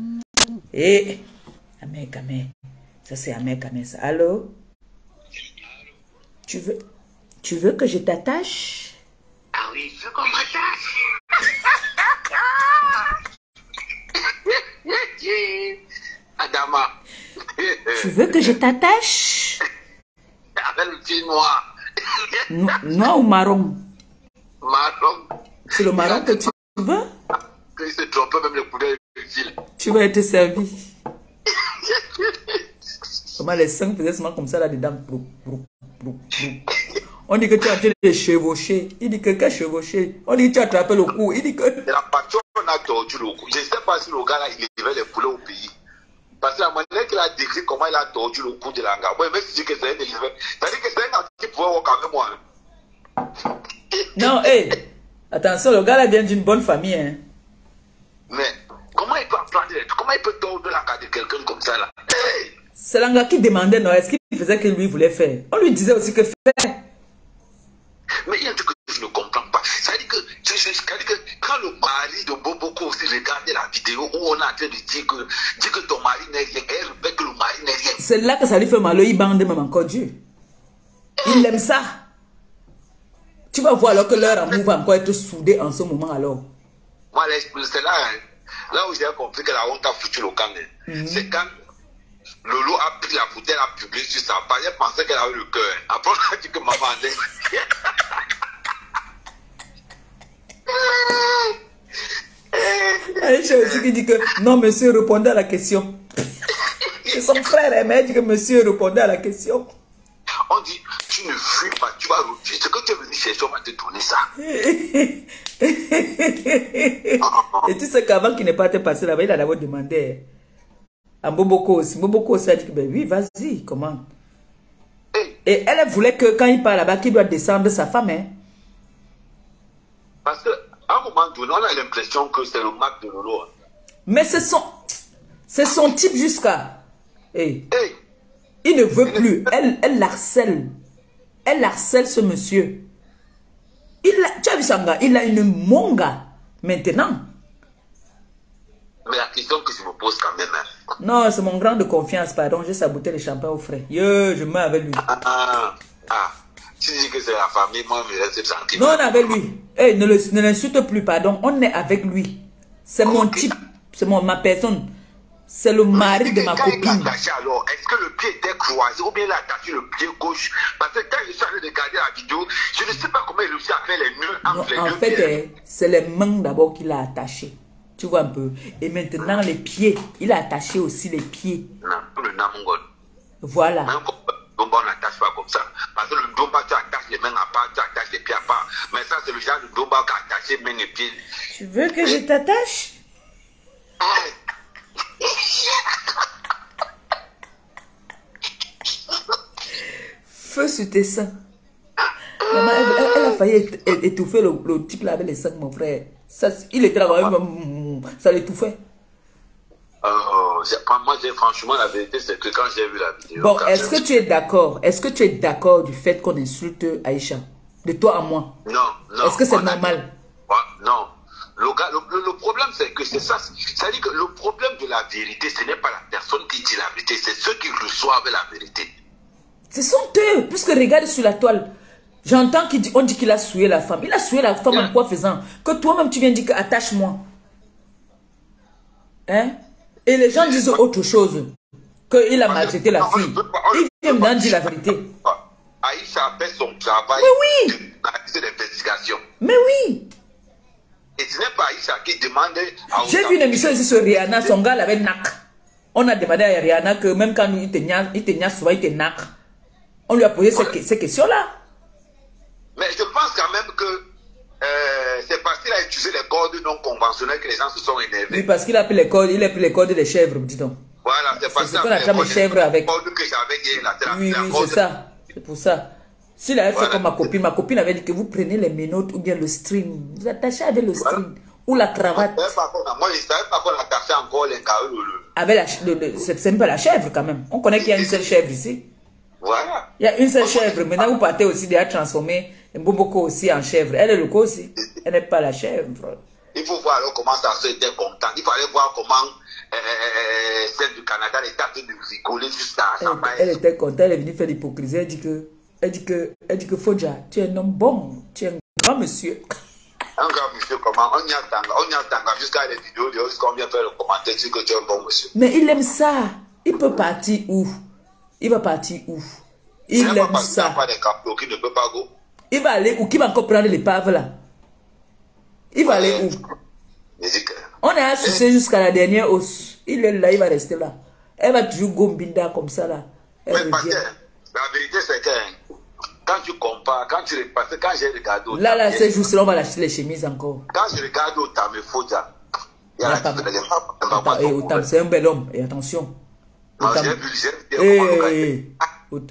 Et Amek. Ça c'est Amek ça. Allô? Tu Tu veux que je t'attache? Ah oui, je veux qu'on m'attache. Adama. Tu veux que je t'attache? Avec le pied noir. Noir ou marron? Marron. C'est le marron que tu veux? Il se trompe même le couleur du fil. Tu vas être servi. Comment les seins faisaient seulement comme ça là-dedans. On dit que tu as été chevauché. Il dit que quel chevauché? On dit que tu as attrapé le cou. Il dit que... La passion a tordu le cou. Je ne sais pas si le gars là, il élevait les poulets au pays. Parce que la manière qu'il a décrit comment il a tordu le cou de l'anga. Moi, même si je dis que c'est un éleveur, c'est-à-dire que c'est un gars qui pouvait voir quand même moi. Non, hé. Attention, le gars là vient d'une bonne famille. Hein. Mais comment il peut apprendre? Comment il peut tordre la carte de quelqu'un comme ça là? Hey! C'est l'anga qui demandait, non, est-ce qu'il faisait que lui voulait faire? On lui disait aussi que faire. Mais il y a un truc que je ne comprends pas. C'est-à-dire que quand le mari de Boboko aussi regardait la vidéo où on est en train de dire que ton mari n'est rien, elle répète que le mari n'est rien. C'est là que ça lui fait mal, il bande même encore Dieu. Il aime ça. Tu vas voir alors que leur amour va encore être soudé en ce moment alors. Moi, c'est là, hein, là où j'ai compris que la honte a foutu le camp. C'est quand Lolo a pris la bouteille, a publié sur sa page, elle pensait qu'elle avait le cœur. Après, on a dit que maman allait. Aïcha aussi qui dit que non, monsieur, répondez à la question. C'est son frère, mais elle dit que monsieur, répondez à la question. On dit, tu ne fuis pas, tu vas refuser. Ce que tu es venu chercher, on va te donner ça. Et tu sais qu'avant qu'il n'ait pas été passé là-bas, il a d'abord demandé à Mboboko aussi. Mboboko aussi a dit que ben oui, vas-y, comment? Et elle voulait que quand il part là-bas, qu'il doit descendre sa femme. Hein? Parce qu'à un moment donné, on a l'impression que c'est le Mac de Lolo. Mais c'est son type jusqu'à... Hey. Hey. Il ne veut plus. Elle harcèle. Elle harcèle ce monsieur. Tu as vu ça, gars? Il a une monga maintenant. Mais la question que je me pose quand même. Hein. Non, c'est mon grand de confiance, pardon. J'ai saboté le champagne au frais. Je mets avec lui. Tu dis que c'est la famille, moi, je reste tranquille. Non, on est avec lui. Hey, ne l'insulte plus, pardon. On est avec lui. C'est mon type. C'est ma personne. C'est le mari de ma copine. Alors, est-ce que le pied était croisé ou bien il a attaché le pied gauche? Parce que quand je suis allé regarder la vidéo, je ne sais pas comment il réussit à faire les nœuds entre les deux. En fait, c'est les mains d'abord qu'il a attachées. Tu vois un peu. Et maintenant, les pieds. Il a attaché aussi les pieds. Non, le namongon. Voilà. Même comme Domba, on n'attache pas comme ça. Parce que le Domba, tu attaches les mains à part, tu attaches les pieds à part. Mais ça, c'est le genre de Domba qui a attaché mains et pieds. Tu veux que je t'attache? Feu sur tes seins. Maman, elle a failli étouffer le type là avec les seins, mon frère. Ça, il était là, ça l'étouffait. Moi, franchement, la vérité, c'est que quand j'ai vu la vidéo... Bon, est-ce que tu es d'accord? Est-ce que tu es d'accord du fait qu'on insulte Aïcha? De toi à moi? Non, non. Est-ce que c'est normal? Non. Le problème, c'est que c'est ça. C'est-à-dire que le problème de la vérité, ce n'est pas la personne qui dit la vérité, c'est ceux qui reçoivent la vérité. Ce sont eux, puisque regarde sur la toile. J'entends on dit qu'il a souillé la femme. Il a souillé la femme en quoi faisant? Que toi-même tu viens dire que attache-moi. Hein? Et les gens disent autre chose. Qu'il a maltraité la fille. Il vient maintenant dire la vérité. Aïcha a fait son travail d'investigation. Mais oui. Et ce n'est pas Aïcha qui demandait à... J'ai vu une émission ici sur Rihanna, son gars avait nac. On a demandé à Rihanna que même quand il te niaise souvent, il te nac. On lui a posé ces questions-là. Mais je pense quand même que c'est parce qu'il a utilisé les cordes non conventionnelles que les gens se sont énervés. Oui, parce qu'il a pris les cordes des chèvres, dis donc. Voilà, c'est parce qu'on a pris les chèvres avec. Oui, c'est ça. C'est pour ça. S'il avait fait comme ma copine avait dit que vous prenez les menottes ou bien le string. Vous attachez avec le string. Ou la cravate. Moi, je ne savais pas qu'on attachait encore les carreaux. C'est même pas la chèvre quand même. On connaît qu'il y a une seule chèvre ici. Voilà. Il y a une seule chèvre. Maintenant, vous partez aussi déjà transformer Mboboko aussi en chèvre. Elle est le co aussi. Elle n'est pas la chèvre. Il faut voir alors comment ça se était content. Il fallait voir comment celle du Canada était en train de rigoler jusqu'à sa Elle était contente. Elle est venue faire l'hypocrisie. Elle dit que Elle dit que Fodja, tu es un homme bon, tu es un grand monsieur. Un grand monsieur, comment? On y attend jusqu'à les vidéos, jusqu'à vient faire le commentaire, dire que tu es un bon monsieur. Mais il aime ça. Il peut partir où? Il va partir où? Il aime ça. Pas des capitaux qui ne peut pas go. Il va aller où? Qui va encore prendre l'épave là? Il va aller où? On est associé jusqu'à la dernière hausse. Il est là, il va rester là. Elle va toujours gombinda comme ça là. Mais parce que la vérité c'est que quand tu compares, quand tu repasses, quand j'ai regardé... Là, ces jours-là, on va lâcher les chemises encore. Quand je regarde Otam et Fodja, il y a la différence. Et Otam, c'est un bel homme. Et attention.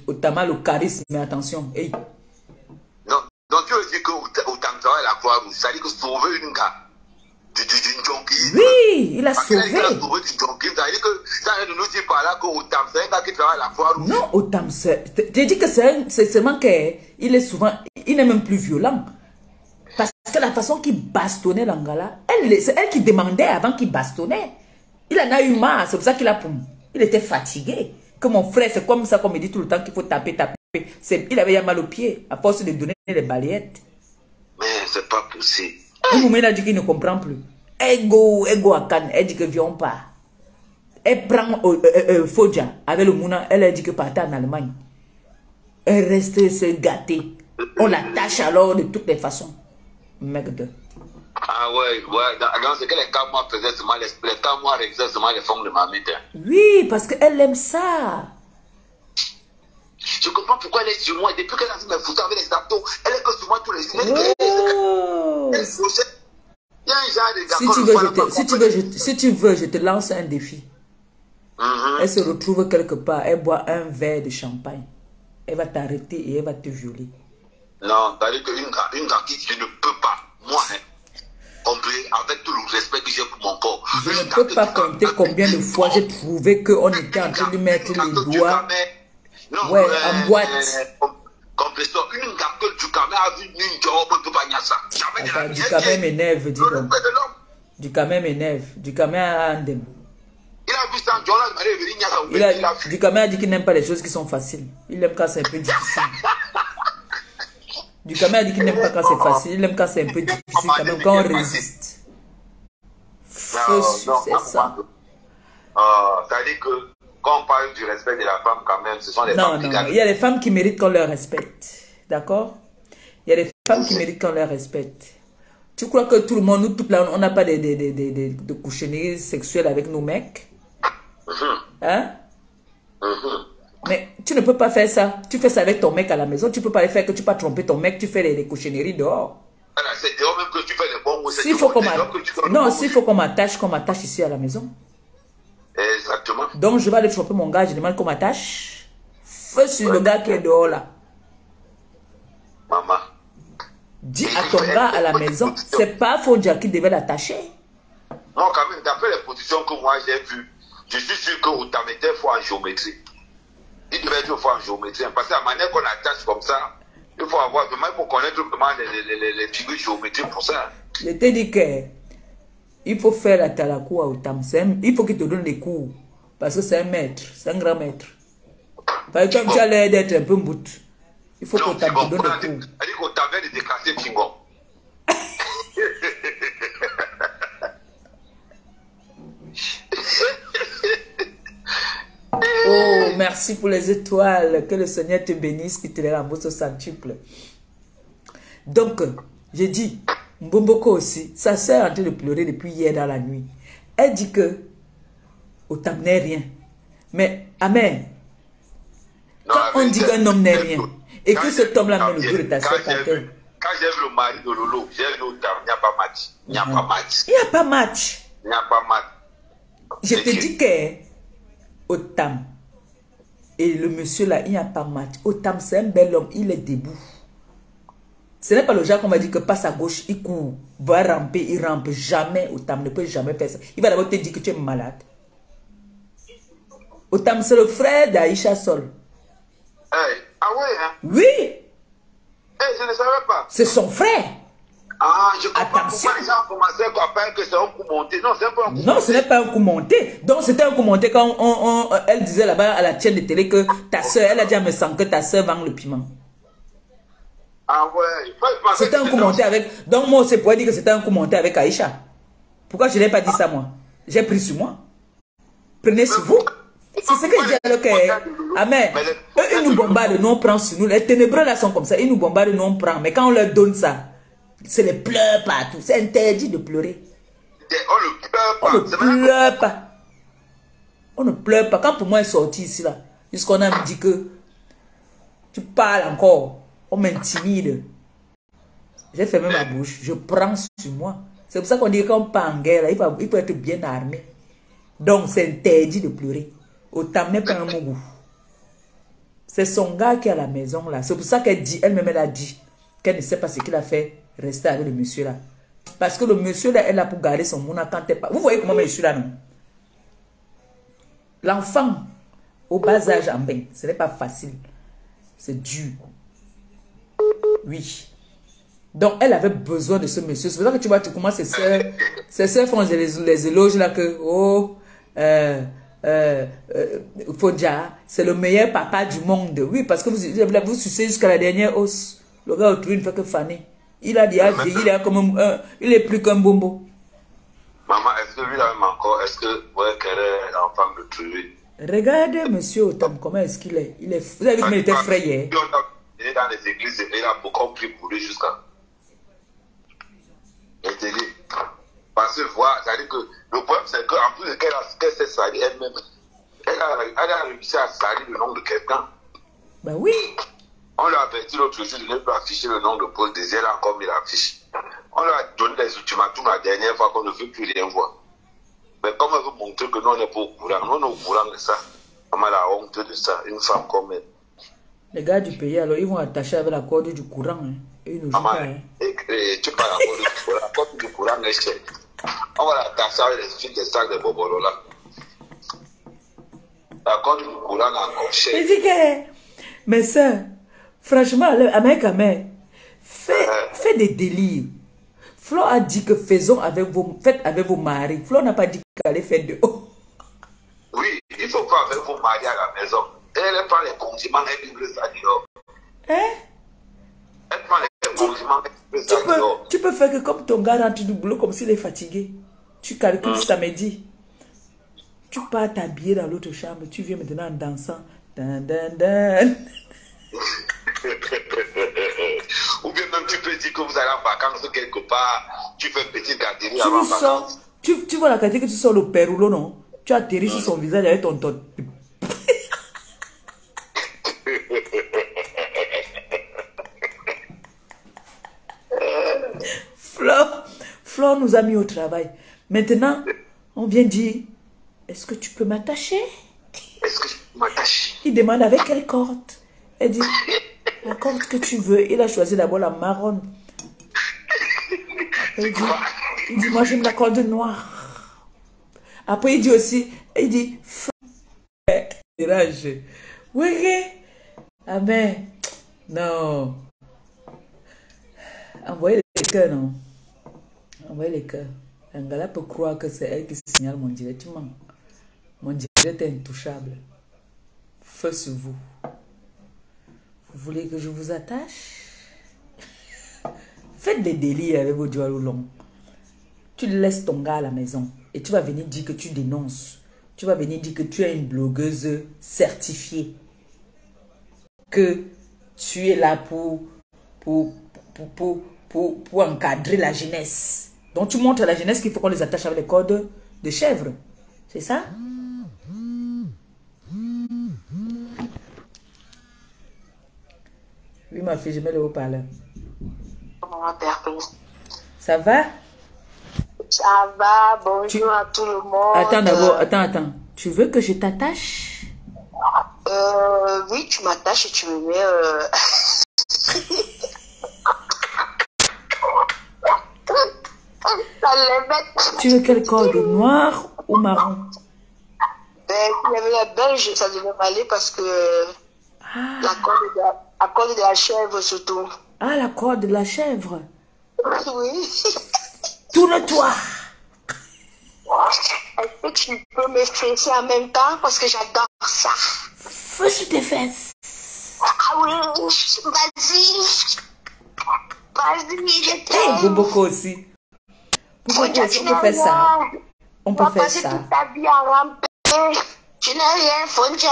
Otam a le charisme, mais attention. Hey. Donc tu veux dire que Otam travaille la Croix-Rouge, c'est-à-dire que sauver une gars d'une jonquille. Oui, il a sauvé. Il a sauvé d'une jonquille, c'est-à-dire que ça ne nous dit pas là que Otam, c'est un gars qui travaille la Croix-Rouge. Non, Otam, j'ai dit que c'est seulement qu'il est souvent, il n'est même plus violent. Parce que la façon qu'il bastonnait l'Angala, c'est elle qui demandait avant qu'il bastonnait. Il en a eu marre, c'est pour ça qu'il a... Il était fatigué. Que mon frère, c'est comme ça qu'on me dit tout le temps qu'il faut taper. Il avait mal au pied, à force de donner les balayettes. Mais c'est pas possible. Un moment, il a dit qu'il ne comprend plus. Ego à Cannes, elle dit que viens pas. Elle prend Fodja avec le Mouna, elle a dit que partait en Allemagne. Elle restait se gâter. On l'attache alors de toutes les façons. Mec de... Ah ouais. Dans ce que les cas, moi, faisaient seulement les cas, moi, faisaient seulement les formes de ma mère. Oui, parce qu'elle aime ça. Je comprends pourquoi elle est sur moi. Depuis qu'elle a vu mes photos avec les abdos, elle est que sur moi tous les jours. Si tu veux, je te lance un défi. Elle se retrouve quelque part, elle boit un verre de champagne. Elle va t'arrêter et elle va te violer. Non, c'est-à-dire qu'une gars qui je ne peux pas, moi, avec tout le respect que j'ai pour mon corps. Je ne peux pas compter combien de fois j'ai trouvé qu'on était en train de mettre les doigts en boîte. Compresseur, une gars que du Cameroun a vu une job, on ne peut pas y ça. Du Cameroun m'énerve, dis donc. Du Cameroun m'énerve. Du Cameroun a Andem. Il a vu ça, il a du Cameroun a dit qu'il n'aime pas les choses qui sont faciles. Il aime quand c'est un peu difficile. Du Cameroun a dit qu'il n'aime pas quand c'est facile. Il aime quand c'est un peu difficile, quand même, quand on résiste. C'est ça. C'est-à-dire que quand on parle du respect de la femme, quand même, ce sont les femmes qui gagnent. Il y a des femmes qui méritent qu'on leur respecte. D'accord? Il y a des femmes qui méritent qu'on leur respecte. Tu crois que tout le monde, nous, tout là, on n'a pas de coucheries sexuelles avec nos mecs? Hein? Mais tu ne peux pas faire ça. Tu fais ça avec ton mec à la maison. Tu ne peux pas le faire que tu peux pas tromper ton mec. Tu fais les coucheries dehors. C'est dehors même que tu fais les bons. S'il faut qu'on m'attache ici à la maison. Exactement. Donc je vais aller tromper mon gars. Je demande qu'on m'attache. Feu sur le gars qui est dehors là. Maman. Dis à ton gars à la maison. C'est pas Fodja qui devait l'attacher. Non, quand même, d'après les positions que moi j'ai vues, je suis sûr que vous t'en mettez fort en géométrie. Il devait être fort en géométrie. Parce que la manière qu'on attache comme ça, il faut avoir vraiment pour connaître vraiment les figures géométriques pour ça. Je t'ai dit que il faut faire la talakou à Otam. Il faut qu'il te donne des cours. Parce que c'est un maître, c'est un grand maître. Par exemple, tu as l'air d'être un peu mbout. Il faut qu'Otam te donne des cours. C'est-à-dire qu'Otam vient de déclasser Pingon. Oh, merci pour les étoiles. Que le Seigneur te bénisse, qu'il te les rembourse au centuple. Donc, j'ai dit, Mbomboko aussi, sa sœur est en train de pleurer depuis hier dans la nuit. Elle dit que Otam n'est rien. Mais, amen, quand on dit qu'un homme n'est rien, et que cet homme-là met le dos de ta sœur par terre. Quand j'ai vu le mari de Lolo, j'ai vu Otam, il n'y a pas match. Il n'y a pas match. Il n'y a pas match. Il n'y a pas match. Je te dis que Otam et le monsieur là, il n'y a pas match. Otam, c'est un bel homme, il est debout. Ce n'est pas le genre qu'on va dire que passe à gauche, il court, va ramper, il rampe. Jamais, Otam ne peut jamais faire ça. Il va d'abord te dire que tu es malade. Otam, c'est le frère d'Aïcha Sol. Hey. Ah ouais, hein? Oui. Hey, je ne savais pas. C'est son frère. Ah, je comprends pourquoi les gens commençaient à penser que c'est un coup monté. Non, c'est pas un coup monté. Non, ce n'est pas un coup monté. Donc, c'était un coup monté quand elle disait là-bas à la chaîne de télé que ta soeur, elle a dit à me sang que ta soeur vend le piment. Ah ouais. C'était un commentaire avec... Donc moi, c'est pour dire que c'était un commentaire avec Aïcha. Pourquoi je n'ai pas dit ça, moi? J'ai pris sur moi. Prenez sur vous. C'est ce que je dis alors que... Amen. Eux, ils nous bombardent, nous on prend sur nous. Les ténébreux là sont comme ça. Ils nous bombardent, nous on prend. Mais quand on leur donne ça, c'est les pleurs partout. C'est interdit de pleurer. On ne pleure pas. On ne pleure pas. On ne pleure pas. Quand pour moi est sorti ici là, jusqu'on a me dit que tu parles encore, on m'intimide. J'ai fermé ma bouche. Je prends sur moi. C'est pour ça qu'on dit que quand on part en guerre, il faut être bien armé. Donc c'est interdit de pleurer. Autant n'est pas un mot. C'est son gars qui est à la maison là. C'est pour ça qu'elle dit, elle-même elle a dit qu'elle ne sait pas ce qu'il a fait rester avec le monsieur là. Parce que le monsieur là est là pour garder son mouna quand elle part. Vous voyez comment je suis là, non? L'enfant au bas âge en bain, ce n'est pas facile. C'est dur. Oui. Donc elle avait besoin de ce monsieur. C'est pour ça que tu vois, tu commences ses soeurs font les éloges là que oh Fodja, c'est le meilleur papa du monde. Oui, parce que vous sucez jusqu'à la dernière os. Le gars autour ne fait que faner. Il a dit, il est comme il est plus qu'un bombo. Maman, est-ce que lui là même encore, est-ce que vous voyez qu'elle est en femme de tuer? Regardez monsieur Otam, comment est-ce qu'il est? Vous avez vu qu'il était frayé. Il est dans les églises, il a beaucoup pris pour lui jusqu'à. Parce que voilà, c'est-à-dire que le problème c'est qu'en plus qu'elle s'est salie elle-même, elle a réussi à salir le nom de quelqu'un. Ben oui. On lui a averti l'autre jour de ne pas afficher le nom de Paul Désir, elle a encore mis l'affiche. On lui a donné des ultimatums la dernière fois qu'on ne veut plus rien voir. Mais comme elle veut montrer que nous on n'est pas au courant, nous on est au courant de ça. On a la honte de ça, une femme comme elle. Les gars du pays, alors ils vont attacher avec la corde du courant. Hein. Et ils ne jouent pas. Hein. Tu parles la corde du courant est chère. On va l'attacher avec les fils des sacs de Bobolo là. La corde du courant est encore chère. Je dis que, mais ça, franchement, avec Amé, faites des délires. Flo a dit que faites avec vos maris. Flo n'a pas dit qu'elle allait faire de haut. Oui, il faut faire avec vos maris à la maison. Elle prend les condiments et livre ça dehors. Hein? Elle prend les condiments et livre ça dehors. Tu peux faire que comme ton gars rentre du boulot comme s'il est fatigué. Tu calcules samedi. Tu pars t'habiller dans l'autre chambre. Tu viens maintenant en dansant. Dan, dan, dan. Ou bien même tu peux dire que vous allez en vacances quelque part. Tu fais une petite garderie avant vacances. Tu vois la qualité que tu sors le péroulo, non? Tu atterris sur son visage avec ton tot. Flore nous a mis au travail. Maintenant, on vient dire, est-ce que tu peux m'attacher? Est-ce que je peux m'attacher? Il demande avec quelle corde? Elle dit, la corde que tu veux. Il a choisi d'abord la marron. Il dit, moi j'aime la corde noire. Après il dit aussi, il dit, rage. Oui, amen. Non. Envoyez les cœurs, non. Envoyez les cœurs. Angala peut croire que c'est elle qui signale mon direct. Mon direct est intouchable. Feu sur vous. Vous voulez que je vous attache? Faites des délires avec vos doigts longs. Tu laisses ton gars à la maison et tu vas venir dire que tu dénonces. Tu vas venir dire que tu es une blogueuse certifiée. Que tu es là pour encadrer la jeunesse. Donc tu montres à la jeunesse qu'il faut qu'on les attache avec les cordes de chèvre. C'est ça? Oui, ma fille, je mets le haut-parleur. Ça va? Ça va, bonjour à tout le monde. Attends d'abord, attends. Tu veux que je t'attache? Oui, tu m'attaches et tu me mets... Tu veux quelle corde? Noire ou marron? La belge, ça devait m'aller parce que la corde de la chèvre surtout. Ah, la corde de la chèvre? Oui. Tourne-toi. Est-ce que tu peux me fesser en même temps parce que j'adore ça? Feu sur tes fesses. Ah oui, vas-y. Vas-y, je t'aime. Boboko aussi. Boboko aussi, on peut faire ça. On peut faire ça. Toute ta vie à ramper. Tu n'as rien, Fonja.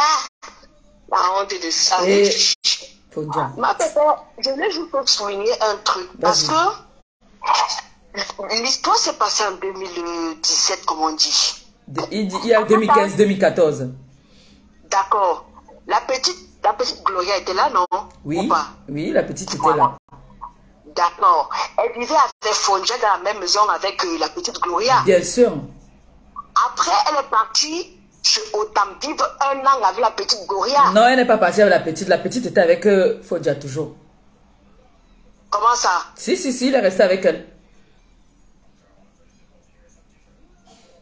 La honte de ça. Et Fonja. Ma pépé, je voulais juste souligner un truc. Parce que l'histoire s'est passée en 2017, comme on dit. Il y a 2015-2014. D'accord. La petite Gloria était là, non? Oui, ou pas? oui, la petite était là. D'accord. Elle vivait avec Fonja dans la même maison avec la petite Gloria. Bien sûr. Après, elle est partie au Tam vivre 1 an avec la petite Gloria. Non, elle n'est pas partie avec la petite. La petite était avec Fonja toujours. Comment ça? Si, il est resté avec elle.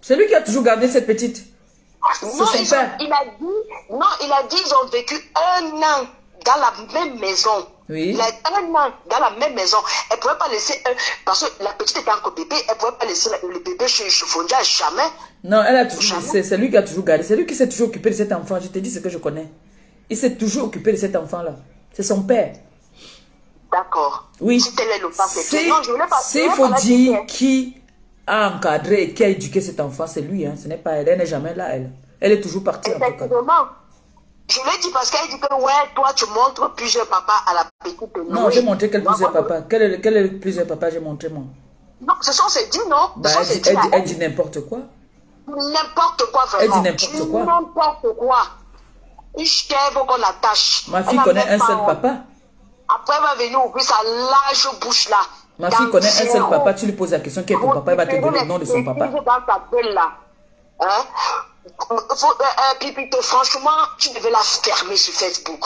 C'est lui qui a toujours gardé cette petite. Non, C'est son père. il a dit ils ont vécu 1 an dans la même maison. Oui. Il a 1 an dans la même maison. Elle ne pouvait pas laisser... parce que la petite était encore bébé. Elle ne pouvait pas laisser le bébé chez Fonja, jamais. Non, elle a toujours laissé. C'est lui qui a toujours gardé. C'est lui qui s'est toujours occupé de cet enfant. Je te dis ce que je connais. Il s'est toujours occupé de cet enfant-là. C'est son père. D'accord. Oui. Si tel est le parfait. S'il faut dire qui a encadré et qui a éduqué cet enfant, c'est lui. Hein. Ce n'est pas elle. Elle n'est jamais là, elle. Elle est toujours partie. Effectivement. Je l'ai dit parce qu'elle dit que ouais, toi tu montres plusieurs papas à la petite. Non, j'ai montré quel plusieurs papas. Quel est le plusieurs papas j'ai montré moi? Non, ce sont ses dits, non? Bah, elle dit n'importe quoi. N'importe quoi, vraiment. Elle dit n'importe quoi. N'importe quoi. Il faut qu'on l'attache. Ma fille connaît un seul papa. Après, elle va venir ouvrir sa large bouche là. Ma fille connaît un seul papa. Tu lui poses la question qui est ton papa, elle va te donner le nom de son papa. Dans ta gueule là. Hein? Pipito, franchement, tu devais la fermer sur Facebook.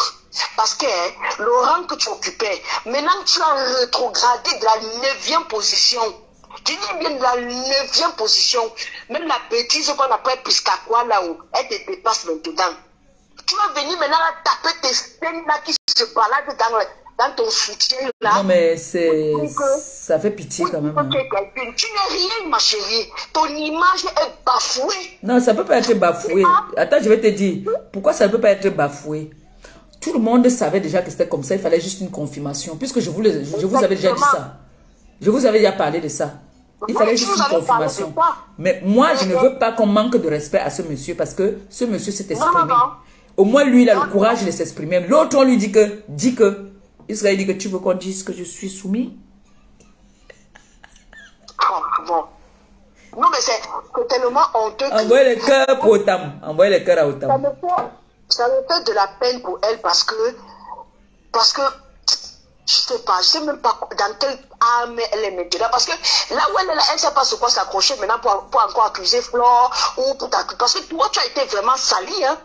Parce que le rang que tu occupais, maintenant tu as rétrogradé de la 9e position. Tu dis bien de la 9e position. Même la bêtise qu'on appelle Piscaqua là-haut, elle te dépasse maintenant. Tu vas venir maintenant taper tes scènes là qui se baladent dans ton soutien là. Non mais ça fait pitié quand même. Hein. Tu n'es rien ma chérie. Ton image est bafouée. Non, ça ne peut pas être bafoué. Attends, je vais te dire. Pourquoi ça ne peut pas être bafoué? Tout le monde savait déjà que c'était comme ça. Il fallait juste une confirmation. Puisque je vous avais déjà dit ça. Je vous avais déjà parlé de ça. Il fallait juste une confirmation. Mais moi, je ne veux pas qu'on manque de respect à ce monsieur. Parce que ce monsieur s'est exprimé. Au moins, lui, il a le courage de s'exprimer. L'autre, on lui dit que Israël dit que tu veux qu'on dise que je suis soumis. Bon. Non, mais c'est tellement honteux. Envoyez les cœurs pour Otam. Envoyez les cœurs à Otam. Ça me fait de la peine pour elle parce que je sais même pas dans quelle arme elle est maintenant. Parce que là où elle est là, elle ne sait pas sur quoi s'accrocher maintenant pour encore accuser Flore ou pour t'accuser. Parce que toi, tu as été vraiment sali, hein.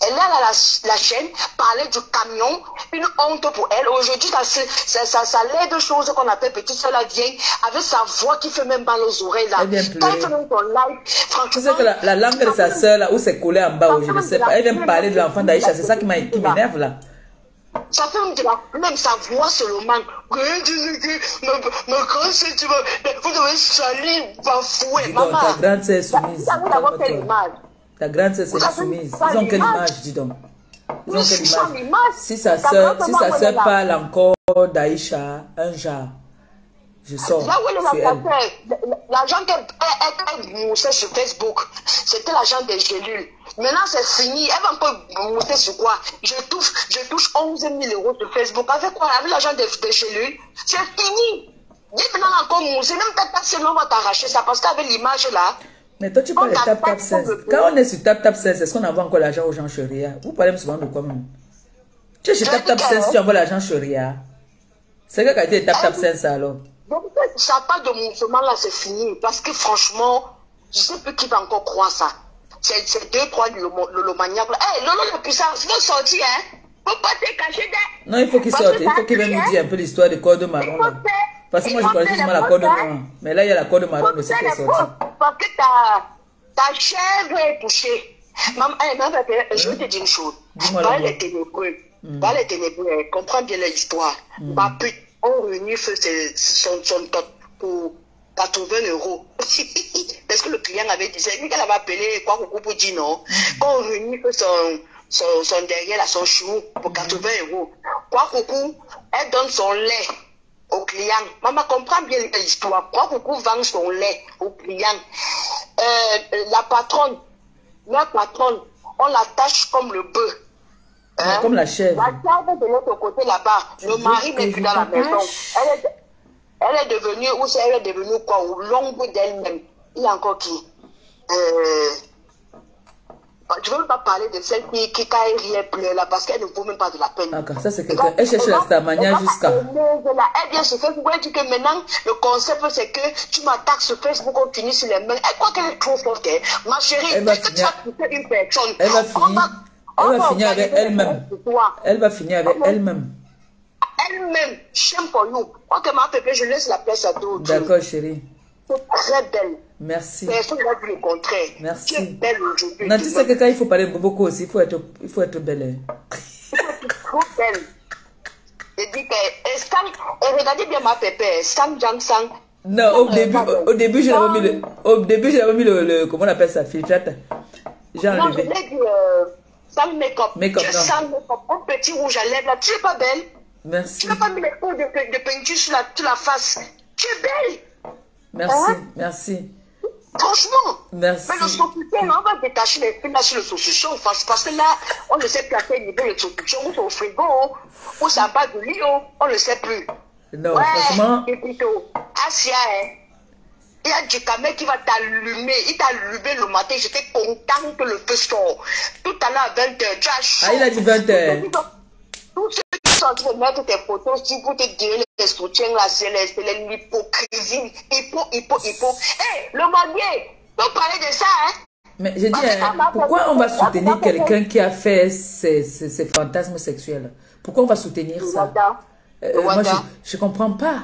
Elle est à la chaîne, parlait du camion, une honte pour elle. Aujourd'hui, ça l'aide de choses qu'on appelle petite soeur, la vieille, avec sa voix qui fait même mal aux oreilles. Là. Elle vient pleurer. Elle fait même son live, franchement. Tu sais que la langue de sa soeur, là, où c'est collé en bas, je ne sais pas. Elle vient parler de l'enfant d'Aïcha, c'est ça qui m'énerve, là. Ça fait même sa voix seulement. Mais quand c'est tu vas, vous devez salir, bafouer, maman. Ta grande sœur est soumise. Ta grande sœur c'est soumise. Ils ont quelle image, dis donc? Ils ont quelle image? Si sa sœur parle encore d'Aïcha, un genre, je sors. Là où elle est l'agent qu'elle moussait sur Facebook, c'était l'agent des gélules. Maintenant c'est fini. Elle va encore mousser sur quoi? Je touche 11 000 € sur Facebook. Avec quoi? Avec l'agent des gélules. C'est fini. Il est maintenant encore moussé. Même ta seulement va t'arracher ça parce qu'avec l'image là. Mais toi, tu parles de Tap 16. Quand on est sur Tap 16, est-ce qu'on envoie encore l'argent aux gens Sharia? Vous parlez souvent de quoi même? Tu es sur Tap 16, tu envoies l'argent Sharia. C'est quoi qui a été Tap 16 alors? Donc, ça pas de mouvement là, c'est fini. Parce que franchement, je ne sais plus qui va encore croire ça. C'est 2-3 Lolo Maniac. Hé, Lolo la puissance, il faut sortir, hein? Faut pas te cacher des... Non, il faut qu'il sorte. Il faut qu'il vienne nous dire un peu l'histoire de corde marron. Là. Parce que moi, je connais justement la corde marron. Mais là, il y a la corde marron aussi qui est sortie. Parce que ta chèvre est touchée. Maman, je vais te dire une chose. Dans les ténébreux, comprends bien l'histoire. Ma pute, on réunit son top pour 80 €. Parce que le client avait dit, c'est lui qu'elle avait appelé quoi pour dire non. Quand on réunit son derrière, son chou pour 80 €. Quoi coucou, elle donne son lait au client. Maman comprend bien l'histoire. Quand beaucoup vendent son lait au client, la patronne, on l'attache comme le bœuf. Hein? Comme la chèvre. La chèvre de l'autre côté là-bas, le mari n'est plus dans la maison. Elle est devenue, ou elle est devenue quoi, ou l'ombre d'elle-même. Il y a encore qui je ne veux pas parler de celle qui quand elle rien pleure là, parce qu'elle ne vaut même pas de la peine. D'accord, ça c'est quelqu'un. Elle cherche la stamania jusqu'à. Elle vient sur Facebook, elle dit que maintenant, le concept c'est que tu m'attaques sur Facebook, on finit sur les mains. Elle croit qu'elle est trop forte. Ma chérie, est-ce que tu as touché une personne? Elle va finir avec elle-même. Elle va finir avec elle-même. Elle-même, shame for you. Ok, ma pépé, je laisse la place à d'autres. D'accord, chérie. C'est très belle. Merci. Personne n'a dit le contraire. Merci. Tu es belle aujourd'hui. Non, tu sais que quand il faut parler beaucoup aussi, il faut être belle. Il faut être trop belle. Je dis que, regardez bien ma pépé, Sang Jang Sang. Non, au début, je n'avais mis le, comment on appelle ça, filtrate. J'ai enlevé. Non, je l'ai dit, Sang Make-up. Sang Make-up, un petit rouge à lèvres là, tu n'es pas belle. Merci. Tu n'as pas mis les pots de peinture sur la face. Tu es belle. Merci, merci. Franchement. Merci. Mais le saucisson, on va détacher les films là sur le saucisson. Parce que là, on ne sait plus à quel niveau le saucisson, ou c'est au frigo, ou ça va de lit, on ne sait plus. Non, franchement. Et plutôt, Asia, il y a du camé qui va t'allumer. Il t'a allumé le matin. J'étais content que le feu sort. Tout à l'heure à 20h, tu as chaud. Ah, il a dit 20h. Tous ceux qui sont en train de mettre tes photos, si vous te direz les soutiens là, c'est l'hypocrisie. Hypo. Hé, le marié, on parlait de ça, hein? Mais j'ai dit, pourquoi on va soutenir quelqu'un qui a fait ses fantasmes sexuels? Pourquoi on va soutenir ça? Moi, je ne comprends pas.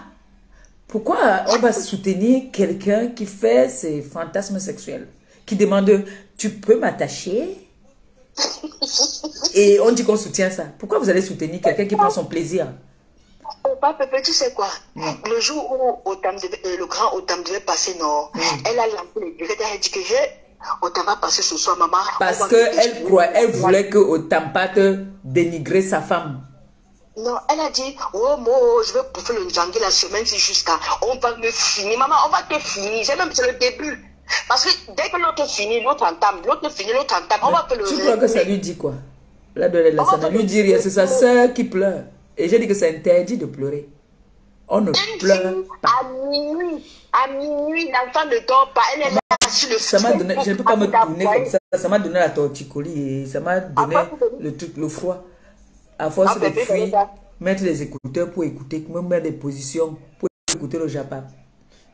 Pourquoi on va soutenir quelqu'un qui fait ses fantasmes sexuels? Qui demande, tu peux m'attacher? Et on dit qu'on soutient ça. Pourquoi vous allez soutenir quelqu'un qui prend son plaisir? Papa, tu sais quoi? Le jour où le grand Otam devait passer, non, elle a lancé les billets, elle a dit que Otam va passer ce soir, maman. Parce qu'elle voulait que Otam parte dénigrer sa femme. Non, elle a dit, oh, moi, je vais bouffer le njangé la semaine jusqu'à, on va me finir. Maman, on va te finir. C'est le début. Parce que dès que l'autre finit, l'autre entame. L'autre finit, l'autre entame. On va faire le... Tu crois que ça lui dit quoi? Là, ça ne lui dit rien. C'est sa soeur qui pleure. Et j'ai dit que c'est interdit de pleurer. On ne pleure pas. À minuit, l'enfant ne dort pas. Elle est là sur le ça m'a donné, je ne peux pas me tourner comme ça. Ça m'a donné la torticolis et ça m'a donné le froid. À force de fuir, mettre les écouteurs pour écouter, me mettre des positions pour écouter le Japon.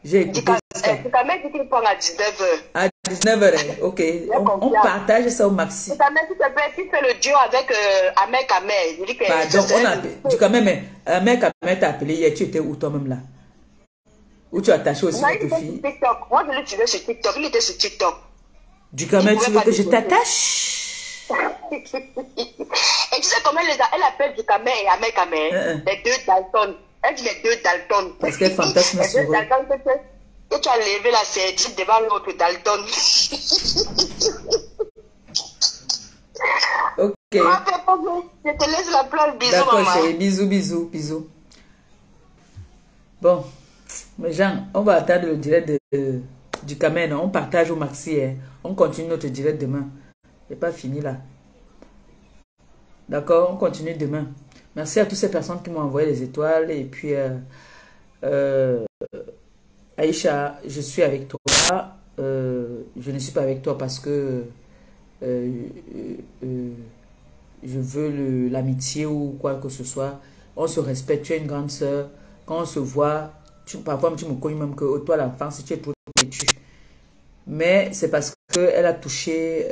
J'ai écouté. Tu t'as même dit qu'il prend à 19h. À 19h, ok. On partage ça au maxi. Tu t'as même dit que tu fais le duo avec Ahmed Kamer. Pardon, du quand même, Ahmed Kamer t'a appelé hier, tu étais où toi-même là? Où tu as attaché aussi votre fille? Moi, je l'ai tué sur TikTok. Il était sur TikTok. Du quand même, tu veux que je t'attache? Et tu sais comment elle appelle du Kamer et Ahmed Kamer? Les deux Dalton. Elle dit les deux Dalton. Parce qu'elle fantasme sur eux. Et tu as levé la ceinture devant l'autre Dalton. Ok. Je te laisse la place. Bisous, maman. D'accord, chérie. Bisous. Bon. Mais Jean, on va attendre le direct du Kamen. On partage au maxi. Hein. On continue notre direct demain. C'est pas fini là. D'accord, on continue demain. Merci à toutes ces personnes qui m'ont envoyé les étoiles. Et puis, Aïcha, je suis avec toi. Je ne suis pas avec toi parce que je veux l'amitié ou quoi que ce soit. On se respecte, tu es une grande soeur. Quand on se voit, parfois tu me connais même que toi, l'enfant, si tu es trop têtu. Mais c'est parce qu'elle a touché,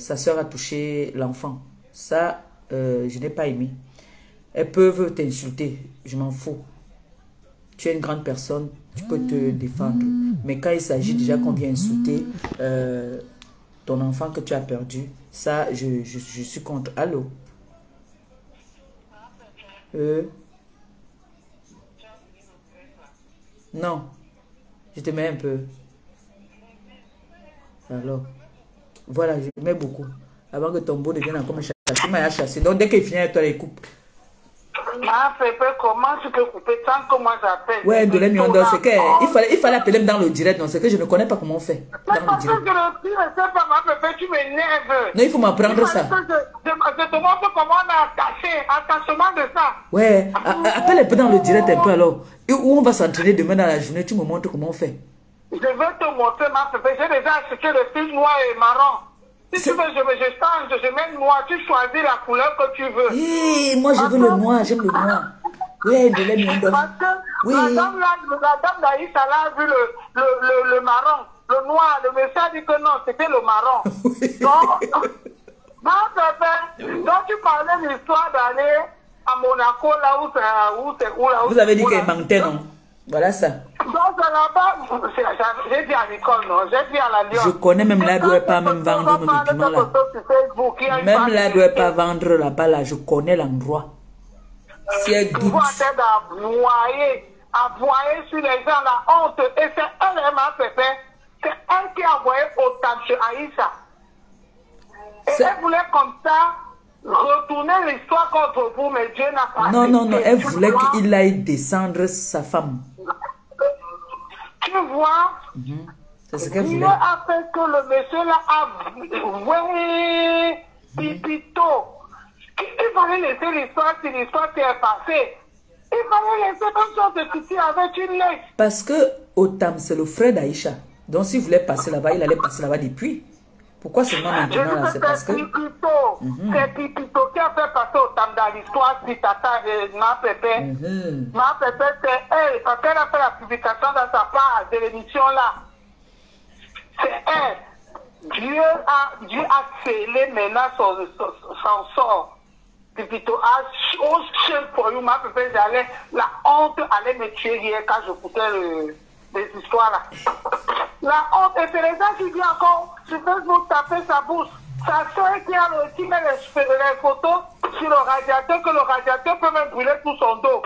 sa soeur a touché l'enfant. Ça, je n'ai pas aimé. Elles peuvent t'insulter, je m'en fous. Tu es une grande personne, tu peux te défendre. Mais quand il s'agit déjà qu'on vient insulter ton enfant que tu as perdu, ça, je suis contre. Allô? Non, je te mets un peu. Alors, voilà, je mets beaucoup. Avant que ton beau devienne encore me chasser. Il m'a chassé. Donc, dès qu'il finit, toi, il coupe. Ma Pépé, comment tu peux couper tant que moi j'appelle? Ouais, de l'émission, c'est que il fallait appeler dans le direct, non, c'est que je ne connais pas comment on fait. Mais parce que je ne sais pas, ma Pépé, tu m'énerves. Non, il faut m'apprendre ça. Je te montre comment on a attaché, attachement de ça. Ouais, appelle un peu dans le direct un peu alors. Où on va s'entraîner demain dans la journée, tu me montres comment on fait. Je vais te montrer, ma Pépé, j'ai déjà acheté le fil noir et marron. Si tu veux, je change, je mets le noir, tu choisis la couleur que tu veux. Hey, moi je veux le noir, j'aime le noir. Ouais, de l'émission. Parce que oui. La dame d'Aïssa a vu le marron, le noir. Le monsieur a dit que non, c'était le marron. Donc, ma Pépé, donc tu parlais de l'histoire d'aller à Monaco, là où vous avez dit qu'il manquait, non? Voilà ça. Donc là-bas, j'ai dit à l'école, non? J'ai dit à la Lyon. Je connais même là, elle ne doit pas même vendre nos documents là. Même là, elle ne doit pas vendre là-bas là. Je connais l'endroit. Si elle doute. Vous êtes aboyer sur les gens, la honte. Et c'est elle, ma Pépé. C'est elle qui a envoyé au table chez Aïssa. Et elle voulait comme ça retourner l'histoire contre vous, mais Dieu n'a pas. Non, elle voulait qu'il aille descendre sa femme. Tu vois, c'est ce qu'elle voulait. Dieu a fait que le monsieur là a voué Pipito. Il fallait laisser l'histoire si l'histoire qui est passée. Il fallait laisser comme ça de Titi avec une lettre. Parce que Otam, c'est le frère d'Aïcha. Donc s'il voulait passer là-bas, il allait passer là-bas depuis. Pourquoi seulement maintenant là? C'est parce que... C'est Pipito qui a fait passer Otam dans l'histoire si tata Ma Pépé. Ma Pépé, c'est elle. Parce qu'elle a fait la publication dans sa part de l'émission là. C'est elle. Dieu a scellé maintenant son sort. Pipito a chose pour vous, ma Pépé, la honte allait me tuer hier quand j'écoutais les histoires là. La honte, et c'est les gens qui disent encore sur Facebook taper sa bouche. Sa soeur qui met les photos sur le radiateur, que le radiateur peut même brûler tout son dos.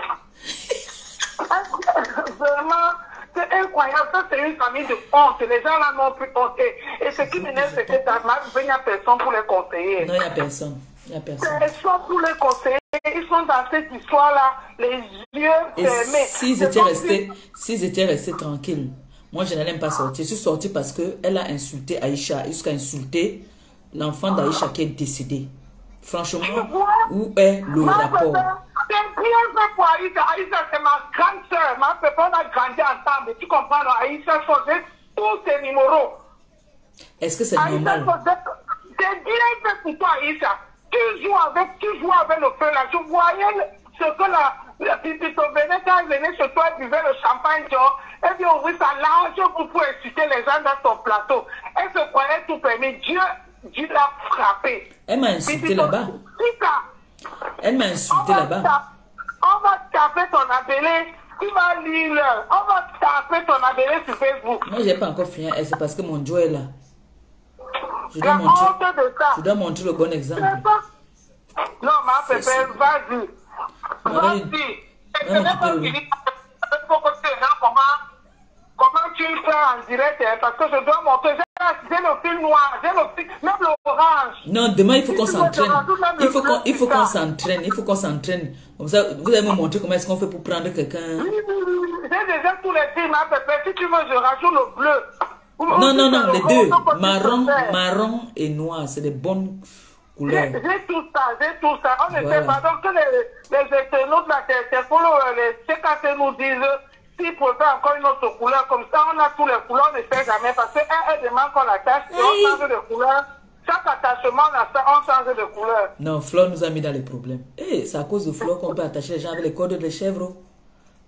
Vraiment, c'est incroyable. Ça, c'est une famille de honte. Les gens là n'ont plus honte. Et ce qui m'énerve, c'est que ta mère, il n'y a personne pour les conseiller. Non, il n'y a personne. Il n'y a personne. Ils sont pour les conseiller. Ils sont dans cette histoire-là, les yeux fermés. S'ils étaient restés tranquilles, moi, je n'allais pas sortir. Je suis sortie parce qu'elle a insulté Aïcha, jusqu'à insulter l'enfant d'Aïcha qui est décédé. Franchement, où est le rapport? C'est bien fait pour Aïcha. Aïcha, c'est ma grande soeur. Ma Pépé, on a grandi ensemble. Tu comprends? Aïcha faisait tous ses numéros. Est-ce que c'est normal? C'est bien fait pour toi, Aïcha. Tu joues avec le feu là. Je voyais ce que la Pipito venait quand elle venait chez toi, elle buvait le champagne, elle dit ouvrir sa large pour inciter les gens dans son plateau. Elle se croyait tout permis. Dieu l'a frappé. Elle m'a insulté là-bas. Elle m'a insulté là-bas. On va taper ton appelé. Tu vas lire. On va taper ton appelé sur Facebook. Moi, je n'ai pas encore fini. C'est parce que mon Joe est là. Je dois montrer le bon exemple. Non, ma Pépé, vas-y. Vas-y. Et ce n'est pas fini. Il faut que tu regardes comment tu fais en direct. Parce que je dois montrer. J'ai le fil noir, j'ai le fil, même l'orange. Non, demain, il faut qu'on s'entraîne. Il faut qu'on s'entraîne. Il faut qu'on s'entraîne. Comme ça, vous allez me montrer comment est-ce qu'on fait pour prendre quelqu'un. J'ai déjà tous les films, ma Pépé. Si tu veux, je rajoute le bleu. Non, les deux. Marron et noir, c'est des bonnes couleurs. J'ai tout ça. On ne sait pas. Donc, les internautes, c'est pour les CKC nous disent, s'ils peuvent faire encore une autre couleur, comme ça, on a tous les couleurs, on ne sait jamais. Parce qu'elle demande qu'on l'attache, et on change de couleur. Chaque attachement, on change de couleur. Non, Flo nous a mis dans les problèmes. C'est à cause de Flo qu'on peut attacher les gens avec les cordes de chèvre.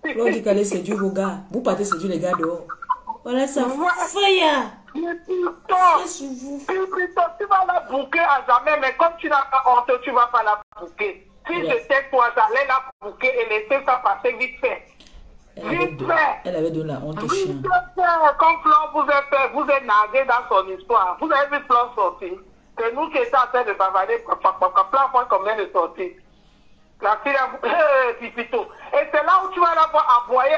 Flo dit qu'elle séduire vos gars. Vous partez séduire les gars dehors. Voilà ça. Fire. Tu vas la bouquer à jamais, mais comme tu n'as pas honte, tu ne vas pas la bouquer. Si j'étais toi, j'allais la bouquer et laisser ça passer vite fait. Elle avait de la honte chien. Comme Flore vous êtes nagué dans son histoire. Vous avez vu Flore sortir. C'est nous qui étions en train de bavarder. Plein fois combien de sorties. La fille a Pipito. Et c'est là où tu vas la voir aboyer.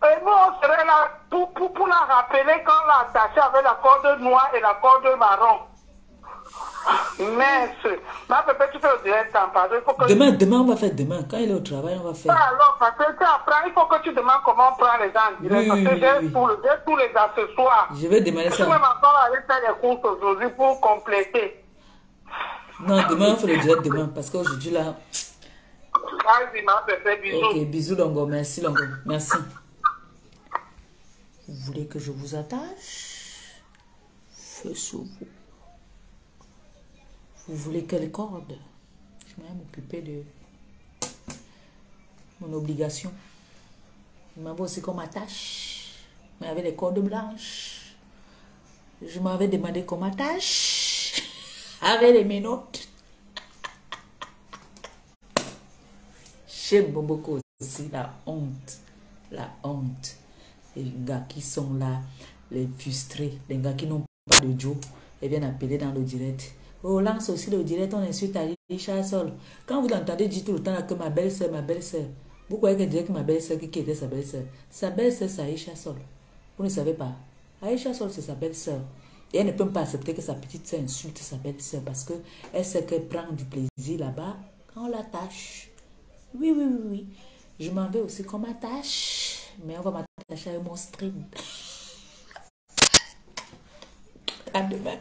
Et nous, on serait là pour la rappeler quand on l'a attachée avec la corde noire et la corde marron. Merci. Ma pépé, tu fais au direct temps, pardon. Demain, on va faire demain. Quand il est au travail, on va faire. Alors, parce que tu apprends, il faut que tu demandes comment on prend les gens en direct. Oui, parce que oui. j'ai tous les accessoires. Je vais demander Je vais ça. encore aller faire les courses aujourd'hui pour compléter. Non, demain, on fait le direct demain. Parce qu'aujourd'hui, là... Vas-y, ma pépé, bisous. Ok, bisous, Longo. Merci, Longo. Merci. Vous voulez que je vous attache? Feu sur vous. Vous voulez quelle corde? Je vais m'occuper de mon obligation. Je m'avais aussi qu'on m'attache. Mais avec les cordes blanches. Je m'avais demandé qu'on m'attache. Avec les menottes. Chez Boboko aussi, la honte. La honte. Les gars qui sont là, les frustrés, les gars qui n'ont pas de Joe, ils viennent appeler dans le direct. Oh, lance aussi le direct, on insulte Aïcha Sol. Quand vous entendez dire tout le temps là que ma belle-sœur, vous croyez qu'elle dirait que ma belle-sœur, qui était sa belle-sœur? Sa belle-sœur, c'est Aïcha Sol. Vous ne savez pas. Aïcha Sol, c'est sa belle-sœur. Et elle ne peut pas accepter que sa petite sœur insulte sa belle-sœur parce qu'elle sait qu'elle prend du plaisir là-bas quand on l'attache. Oui, oui, oui, oui. Je m'en vais aussi qu'on m'attache. Mais on va m'attacher à mon stream. À demain.